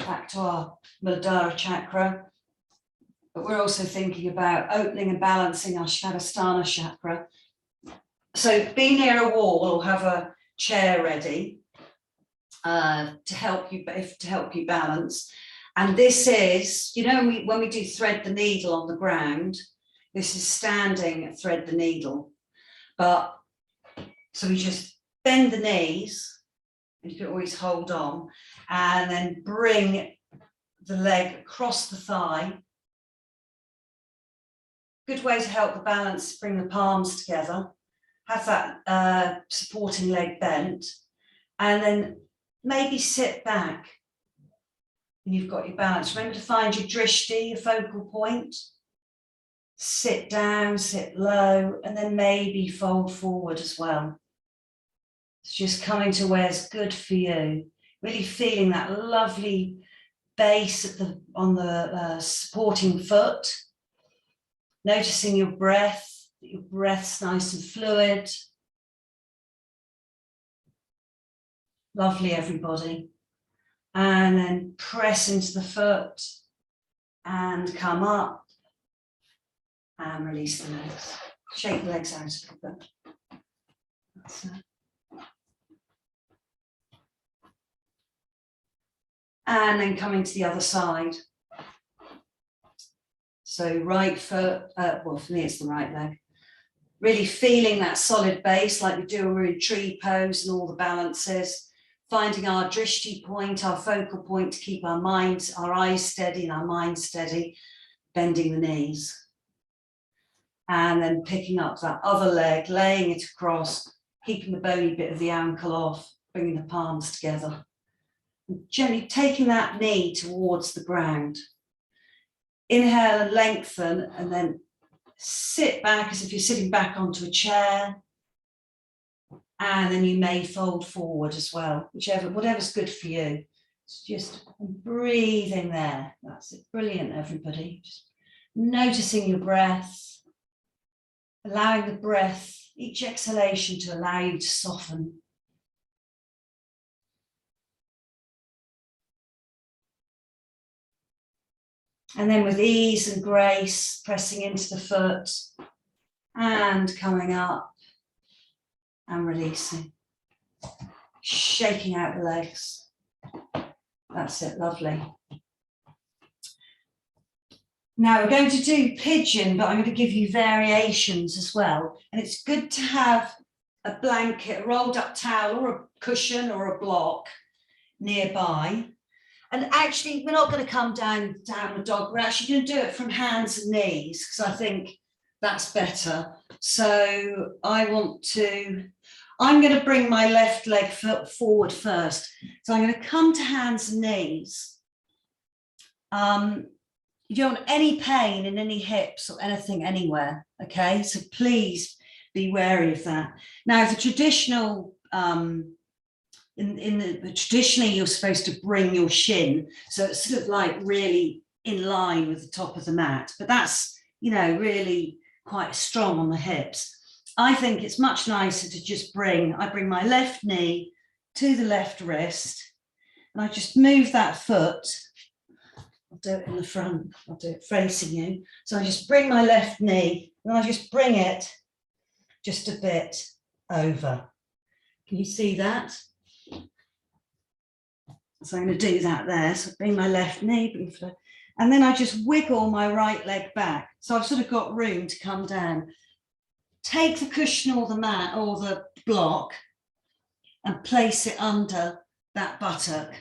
back to our Svadhisthana Chakra. But we're also thinking about opening and balancing our Svadhisthana Chakra. So be near a wall or have a chair ready to help you balance. And this is, you know, when we do thread the needle on the ground, this is standing thread the needle. But so we just bend the knees, and you can always hold on, and then bring the leg across the thigh. Good way to help the balance, bring the palms together. Have that supporting leg bent, and then maybe sit back and you've got your balance. Remember to find your drishti, your focal point. Sit down, sit low, and then maybe fold forward as well. It's just coming to where's good for you. Really feeling that lovely base on the supporting foot. Noticing your breath, that your breath's nice and fluid. Lovely, everybody. And then press into the foot and come up and release the legs. Shake the legs out a little bit. That's it. And then coming to the other side. So right foot, well, for me it's the right leg. Really feeling that solid base like we do when we're in tree pose and all the balances. Finding our drishti point, our focal point to keep our minds, our eyes steady and our mind steady. Bending the knees. And then picking up that other leg, laying it across, keeping the bony bit of the ankle off, bringing the palms together. And gently taking that knee towards the ground. Inhale and lengthen, and then sit back as if you're sitting back onto a chair. And then you may fold forward as well, whatever's good for you. It's just breathing there. That's it. Brilliant, everybody. Just noticing your breath, allowing the breath, each exhalation to allow you to soften. And then with ease and grace, pressing into the foot and coming up and releasing. Shaking out the legs. That's it, lovely. Now we're going to do pigeon, but I'm going to give you variations as well. And it's good to have a blanket, a rolled up towel or a cushion or a block nearby. And actually, we're not going to come down the dog. We're actually going to do it from hands and knees because I think that's better. So I'm going to bring my left leg forward first. So I'm going to come to hands and knees. You don't want any pain in any hips or anything anywhere, okay? So please be wary of that. Now, the traditional, traditionally you're supposed to bring your shin, so it's sort of like really in line with the top of the mat, but that's, you know, really quite strong on the hips. I think it's much nicer to just I bring my left knee to the left wrist, and I just move that foot. I'll do it in the front, I'll do it facing you. So I just bring my left knee, and I just bring it just a bit over. Can you see that? So I'm going to do that there. So bring my left knee, and then I just wiggle my right leg back. So I've sort of got room to come down. Take the cushion or the mat or the block and place it under that buttock.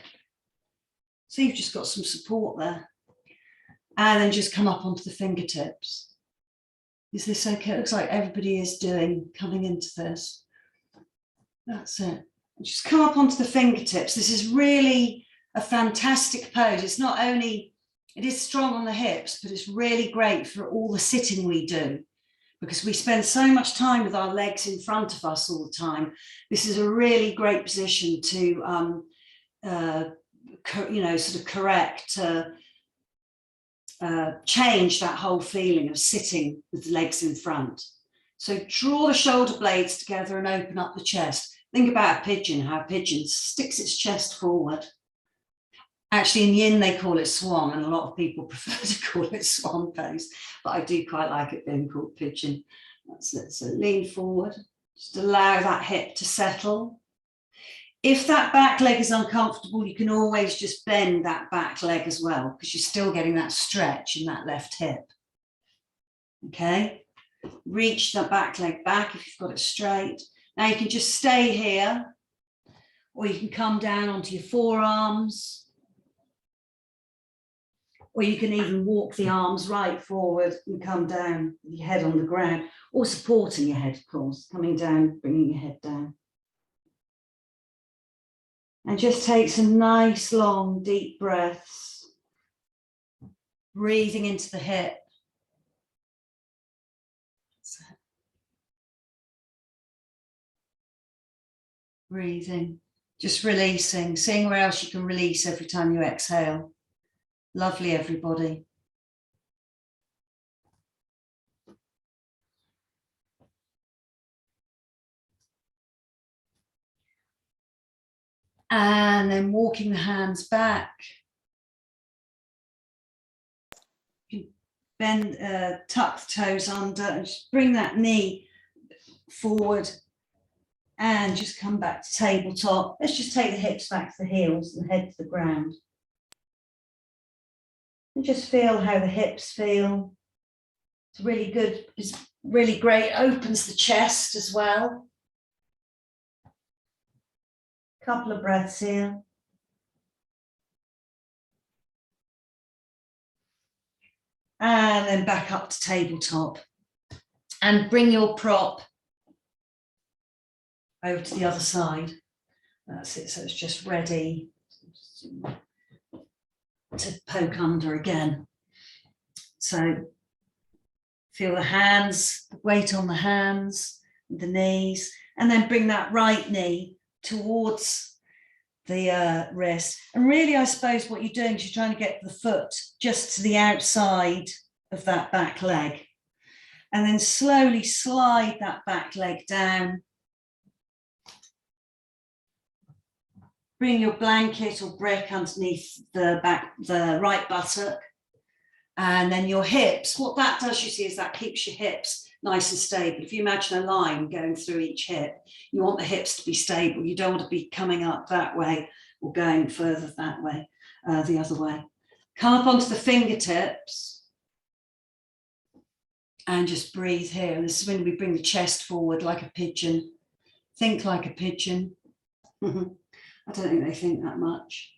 So you've just got some support there. And then just come up onto the fingertips. Is this okay? It looks like everybody is coming into this. That's it. Just come up onto the fingertips. This is really a fantastic pose. It's not only, it is strong on the hips, but it's really great for all the sitting we do, because we spend so much time with our legs in front of us all the time. This is a really great position to sort of correct, change that whole feeling of sitting with the legs in front. So draw the shoulder blades together and open up the chest. Think about a pigeon, how a pigeon sticks its chest forward. Actually, in yin, they call it swan, and a lot of people prefer to call it swan pose, but I do quite like it being called pigeon. That's it. So lean forward, just allow that hip to settle. If that back leg is uncomfortable, you can always just bend that back leg as well, because you're still getting that stretch in that left hip. Okay, reach the back leg back if you've got it straight. Now you can just stay here, or you can come down onto your forearms, or you can even walk the arms right forward and come down with your head on the ground, or supporting your head, of course, coming down, bringing your head down. And just take some nice, long, deep breaths, breathing into the hip. Breathing, just releasing, seeing where else you can release every time you exhale. Lovely, everybody. And then walking the hands back. You can bend, tuck the toes under and just bring that knee forward and just come back to tabletop. Let's just take the hips back to the heels and head to the ground. And just feel how the hips feel. It's really good, it's really great, opens the chest as well. Couple of breaths here. And then back up to tabletop. And bring your prop over to the other side. That's it, so it's just ready to poke under again. So feel the hands, the weight on the hands, the knees, and then bring that right knee towards the wrist. And really, I suppose what you're doing is you're trying to get the foot just to the outside of that back leg. And then slowly slide that back leg down. Bring your blanket or brick underneath the right buttock. And then your hips, what that does, you see, is that keeps your hips nice and stable. If you imagine a line going through each hip, you want the hips to be stable. You don't want to be coming up that way or going further that way, the other way. Come up onto the fingertips and just breathe here. And this is when we bring the chest forward like a pigeon. Think like a pigeon. I don't think they think that much.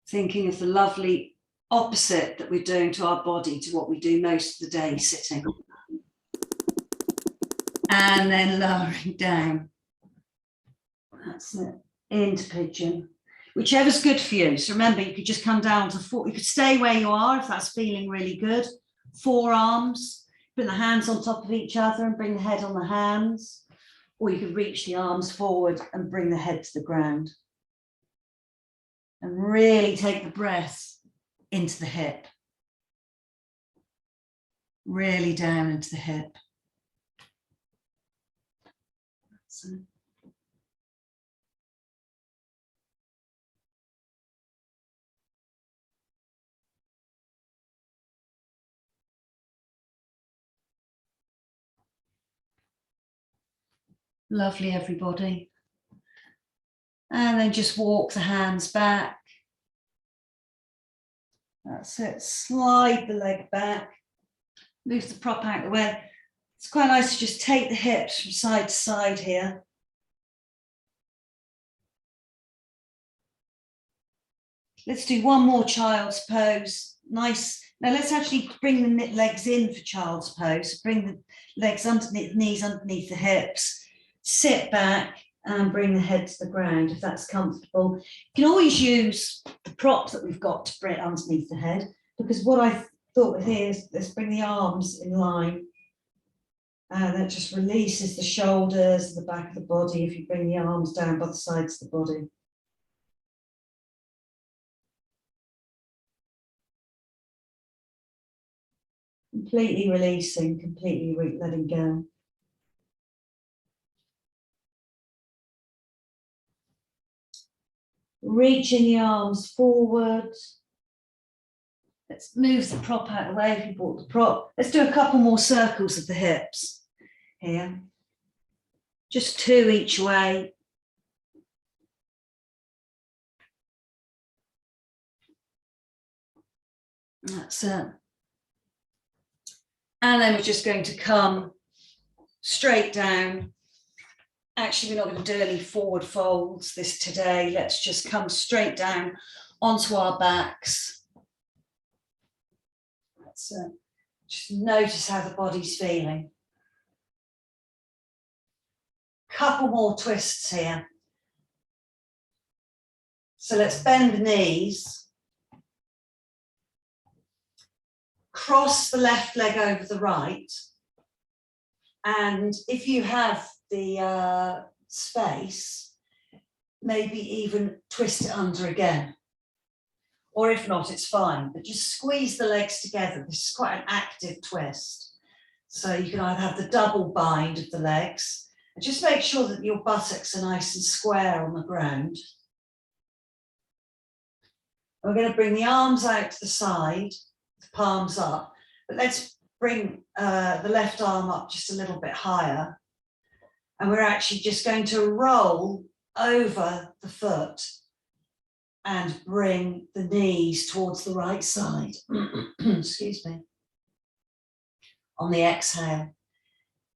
Thinking of the lovely opposite that we're doing to our body to what we do most of the day, sitting. And then lowering down. That's it. Into pigeon. Whichever's good for you. So remember, you could just come down to four. You could stay where you are if that's feeling really good. Forearms. Bring the hands on top of each other and bring the head on the hands. Or you could reach the arms forward and bring the head to the ground. And really take the breath into the hip. Really down into the hip. So. Lovely, everybody. And then just walk the hands back. That's it. Slide the leg back. Move the prop out of the way. It's quite nice to just take the hips from side to side here. Let's do one more child's pose. Nice. Now let's actually bring the legs in for child's pose. Bring the legs underneath, knees underneath the hips. Sit back and bring the head to the ground if that's comfortable. You can always use the prop that we've got to bring it underneath the head, because what I thought here is let's bring the arms in line And that just releases the shoulders, the back of the body, if you bring the arms down by the sides of the body. Completely releasing, completely letting go. Reaching the arms forward. Let's move the prop out of the way if you brought the prop. Let's do a couple more circles of the hips here. Just 2 each way. That's it. And then we're just going to come straight down. Actually, we're not going to do any forward folds this today. Let's just come straight down onto our backs. That's it. Just notice how the body's feeling. Couple more twists here. So let's bend the knees. Cross the left leg over the right. And if you have the space, maybe even twist it under again. Or if not, it's fine, but just squeeze the legs together. This is quite an active twist. So you can either have the double bind of the legs, and just make sure that your buttocks are nice and square on the ground. We're going to bring the arms out to the side, the palms up, but let's bring the left arm up just a little bit higher. And we're actually just going to roll over the foot and bring the knees towards the right side. Excuse me. On the exhale.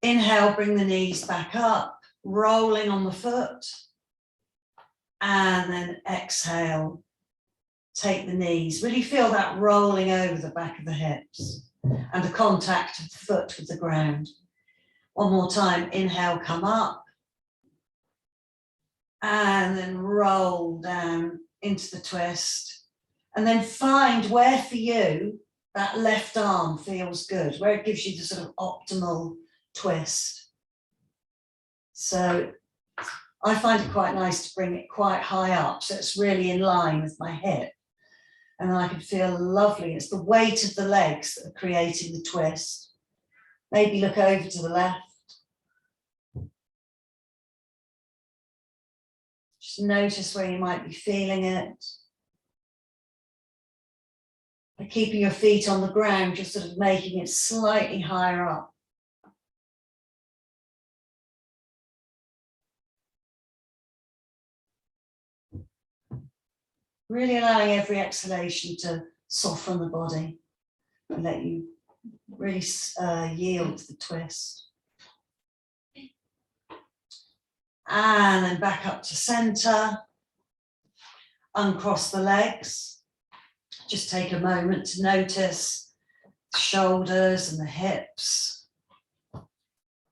Inhale, bring the knees back up, rolling on the foot. And then exhale, take the knees. Really feel that rolling over the back of the hips and the contact of the foot with the ground. One more time, inhale, come up. And then roll down into the twist. And then find where for you that left arm feels good, where it gives you the sort of optimal twist. So I find it quite nice to bring it quite high up, so it's really in line with my hip. And then I can feel lovely. It's the weight of the legs that are creating the twist. Maybe look over to the left. Just notice where you might be feeling it. By keeping your feet on the ground, you're sort of making it slightly higher up. Really allowing every exhalation to soften the body and let you really yield to the twist. And then back up to center. Uncross the legs. Just take a moment to notice the shoulders and the hips.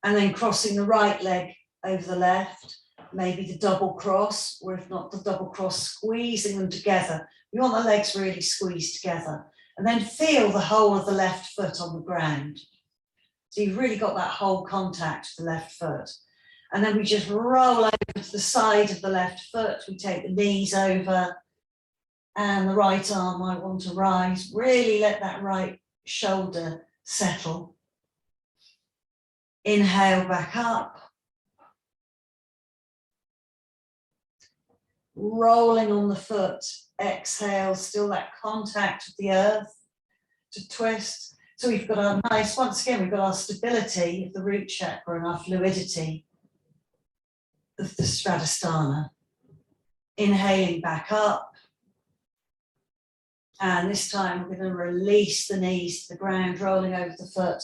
And then crossing the right leg over the left. Maybe the double cross, or if not the double cross, squeezing them together. You want the legs really squeezed together. And then feel the whole of the left foot on the ground. So you've really got that whole contact with the left foot. And then we just roll over to the side of the left foot. We take the knees over and the right arm might want to rise. Really let that right shoulder settle. Inhale back up. Rolling on the foot. Exhale, still that contact with the earth to twist. So we've got our nice, once again, we've got our stability of the root chakra and our fluidity of the Svadhisthana. Inhaling back up. And this time we're going to release the knees to the ground, rolling over the foot.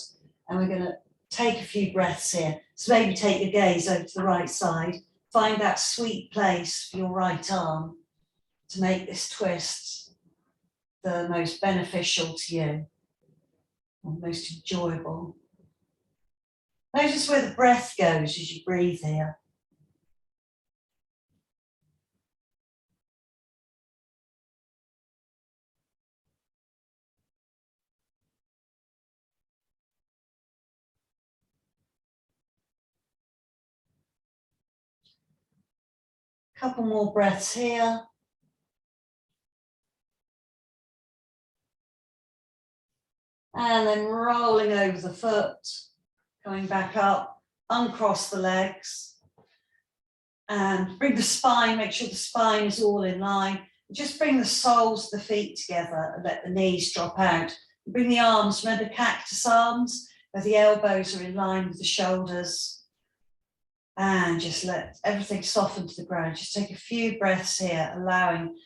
And we're going to take a few breaths here. So maybe take your gaze over to the right side. Find that sweet place for your right arm to make this twist the most beneficial to you, or most enjoyable. Notice where the breath goes as you breathe here. Couple more breaths here. And then rolling over the foot, coming back up, uncross the legs. And bring the spine, make sure the spine is all in line. Just bring the soles of the feet together and let the knees drop out. Bring the arms, remember cactus arms, where the elbows are in line with the shoulders. And just let everything soften to the ground. Just take a few breaths here, allowing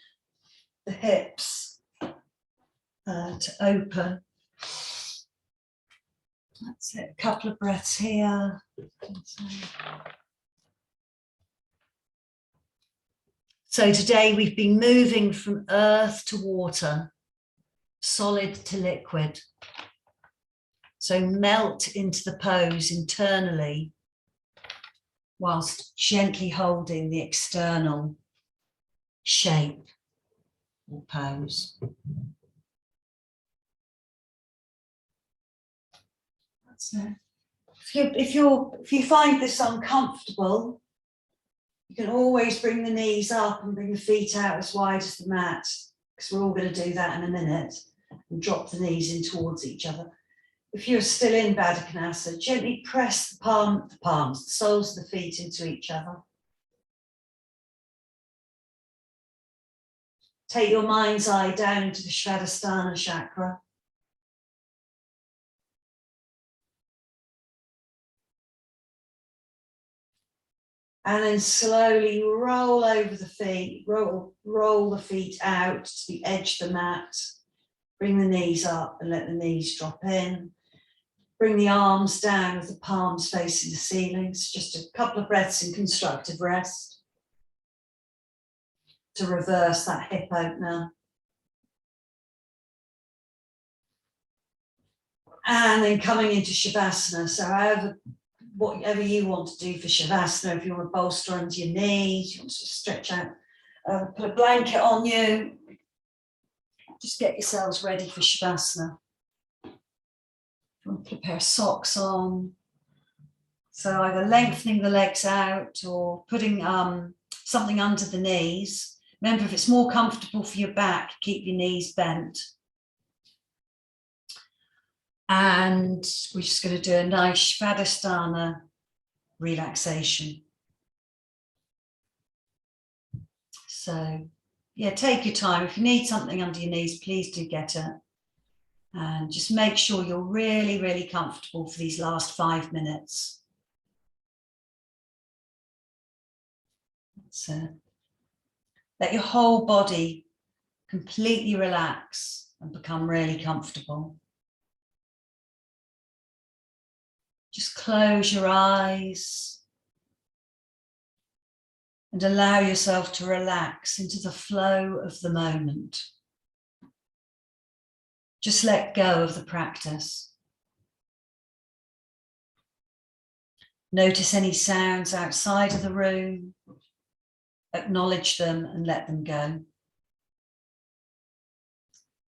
the hips to open. That's it, a couple of breaths here. So today we've been moving from earth to water, solid to liquid. So melt into the pose internally, whilst gently holding the external shape or pose. That's it. If you find this uncomfortable, you can always bring the knees up and bring the feet out as wide as the mat, because we're all going to do that in a minute, and drop the knees in towards each other. If you're still in Baddha Konasana, gently press the palms, the soles of the feet into each other. Take your mind's eye down into the Svadhisthana Chakra. And then slowly roll over the feet, roll the feet out to the edge of the mat. Bring the knees up and let the knees drop in. Bring the arms down with the palms facing the ceiling. It's just a couple of breaths in constructive rest to reverse that hip opener. And then coming into Shavasana. So whatever you want to do for Shavasana, if you want to bolster under your knees, you want to stretch out, put a blanket on you, just get yourselves ready for Shavasana. Put a pair of socks on. So either lengthening the legs out or putting something under the knees. Remember, if it's more comfortable for your back, keep your knees bent. And we're just going to do a nice Svadhisthana relaxation. So, yeah, take your time. If you need something under your knees, please do get it. And just make sure you're really, really comfortable for these last 5 minutes. So, let your whole body completely relax and become really comfortable. Just close your eyes and allow yourself to relax into the flow of the moment. Just let go of the practice. Notice any sounds outside of the room, acknowledge them and let them go.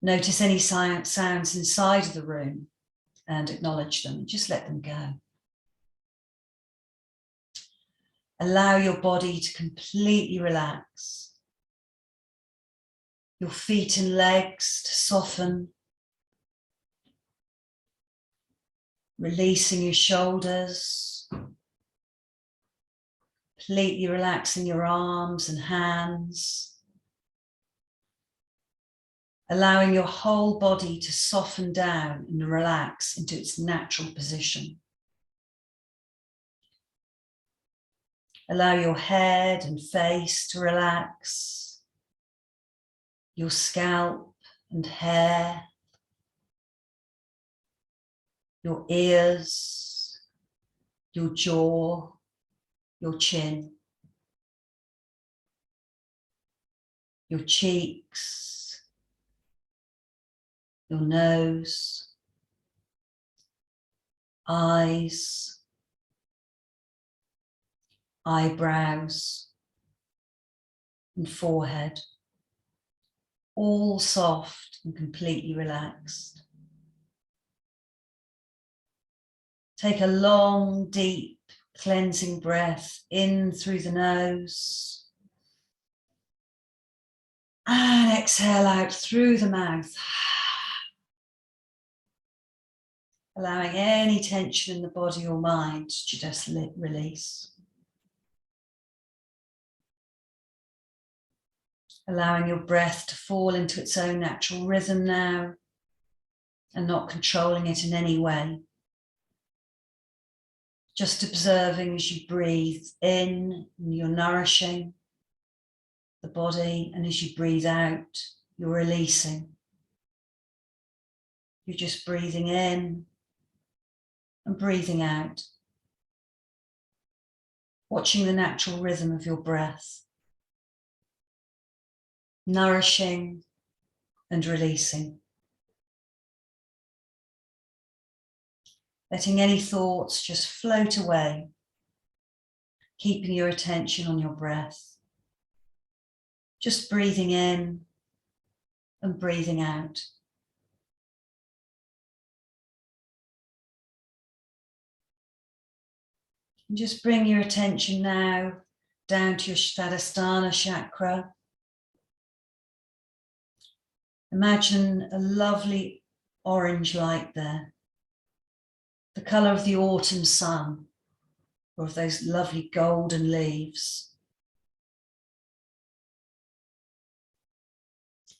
Notice any sounds inside of the room and acknowledge them, just let them go. Allow your body to completely relax. Your feet and legs to soften. Releasing your shoulders. Completely relaxing your arms and hands. Allowing your whole body to soften down and relax into its natural position. Allow your head and face to relax, your scalp and hair, your ears, your jaw, your chin, your cheeks, your nose, eyes, eyebrows, and forehead, all soft and completely relaxed. Take a long, deep, cleansing breath in through the nose And exhale out through the mouth. Allowing any tension in the body or mind to just release. Allowing your breath to fall into its own natural rhythm now and not controlling it in any way. Just observing as you breathe in, and you're nourishing the body, and as you breathe out, you're releasing. You're just breathing in and breathing out, watching the natural rhythm of your breath, nourishing and releasing. Letting any thoughts just float away, keeping your attention on your breath. Just breathing in and breathing out. And just bring your attention now down to your Svadhisthana Chakra. Imagine a lovely orange light there, the colour of the autumn sun, or of those lovely golden leaves.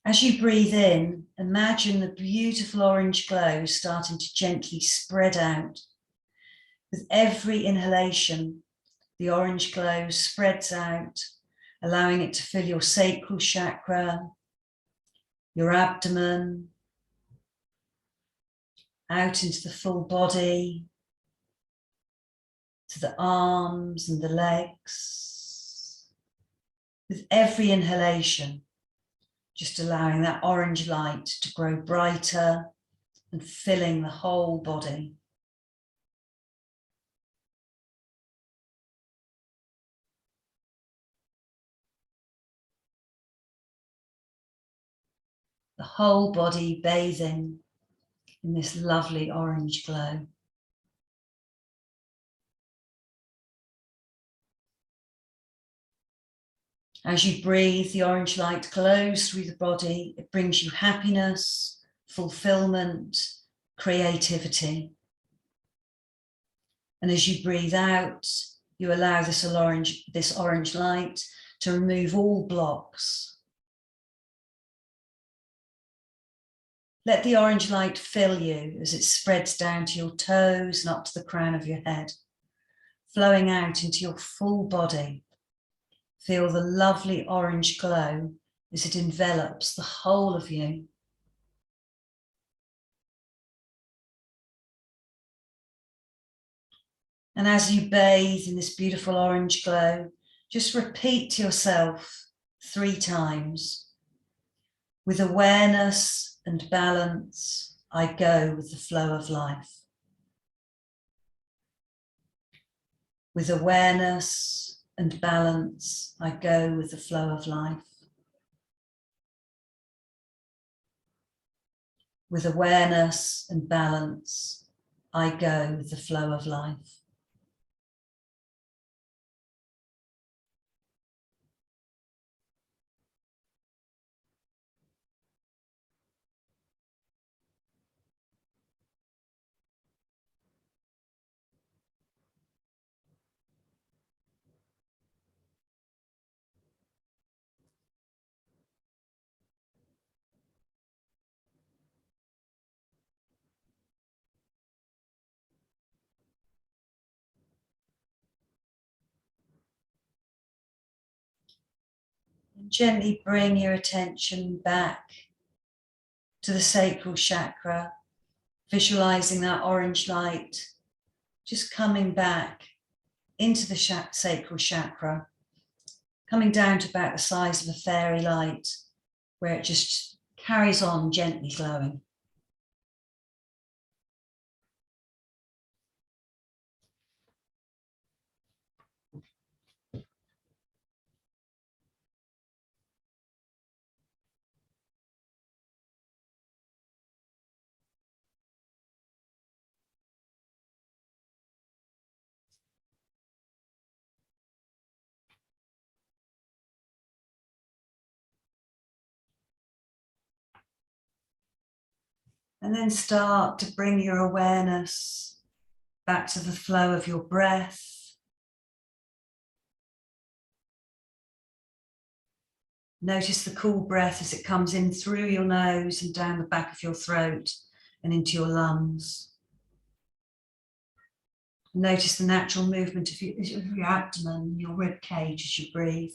As you breathe in, imagine the beautiful orange glow starting to gently spread out. With every inhalation, the orange glow spreads out, allowing it to fill your sacral chakra, your abdomen, out into the full body, to the arms and the legs. With every inhalation, just allowing that orange light to grow brighter and filling the whole body. The whole body bathing in this lovely orange glow. As you breathe, the orange light glows through the body. It brings you happiness, fulfillment, creativity. And as you breathe out, you allow this orange light to remove all blocks. Let the orange light fill you as it spreads down to your toes and up to the crown of your head, flowing out into your full body. Feel the lovely orange glow as it envelops the whole of you. And as you bathe in this beautiful orange glow, just repeat to yourself 3 times. With awareness and balance, I go with the flow of life. With awareness and balance, I go with the flow of life. With awareness and balance, I go with the flow of life. And gently bring your attention back to the sacral chakra, visualizing that orange light just coming back into the sacral chakra, coming down to about the size of a fairy light, where it just carries on gently glowing. And then start to bring your awareness back to the flow of your breath. Notice the cool breath as it comes in through your nose and down the back of your throat and into your lungs. Notice the natural movement of your abdomen, your rib cage as you breathe.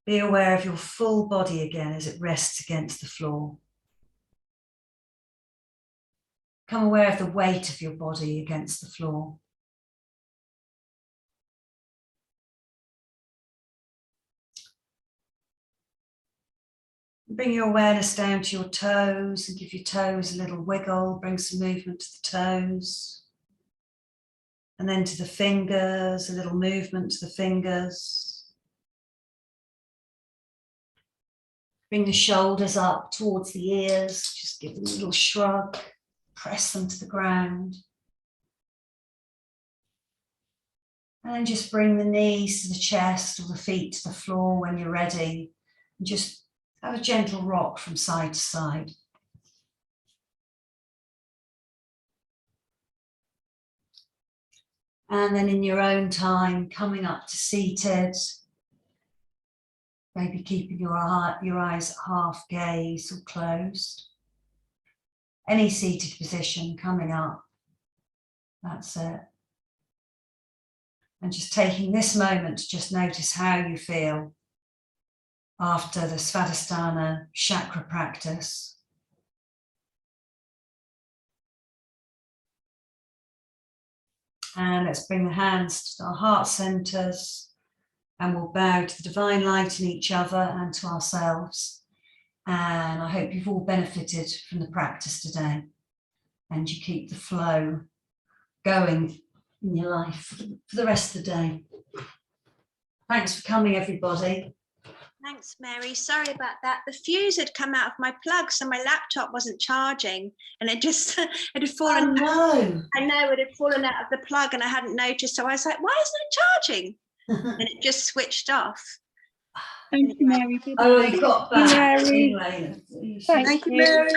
Be aware of your full body again as it rests against the floor. Become aware of the weight of your body against the floor. Bring your awareness down to your toes and give your toes a little wiggle. Bring some movement to the toes. And then to the fingers, a little movement to the fingers. Bring the shoulders up towards the ears. Just give them a little shrug. Press them to the ground. And then just bring the knees to the chest or the feet to the floor when you're ready. And just have a gentle rock from side to side. And then in your own time, coming up to seated, maybe keeping your eyes at half gaze or closed. Any seated position coming up. That's it. And just taking this moment to just notice how you feel after the Svadhisthana Chakra practice. And let's bring the hands to our heart centers and we'll bow to the divine light in each other and to ourselves. And I hope you've all benefited from the practice today and you keep the flow going in your life for the rest of the day. Thanks for coming, everybody. Thanks, Mary. Sorry about that. The fuse had come out of my plug, so my laptop wasn't charging, and it just it had fallen. Oh no! I know it had fallen out of the plug, and I hadn't noticed. So I was like, "Why isn't it charging?" And it just switched off. Thank you, Mary. Oh, we got back. Mary. Anyway, Thank you, Mary.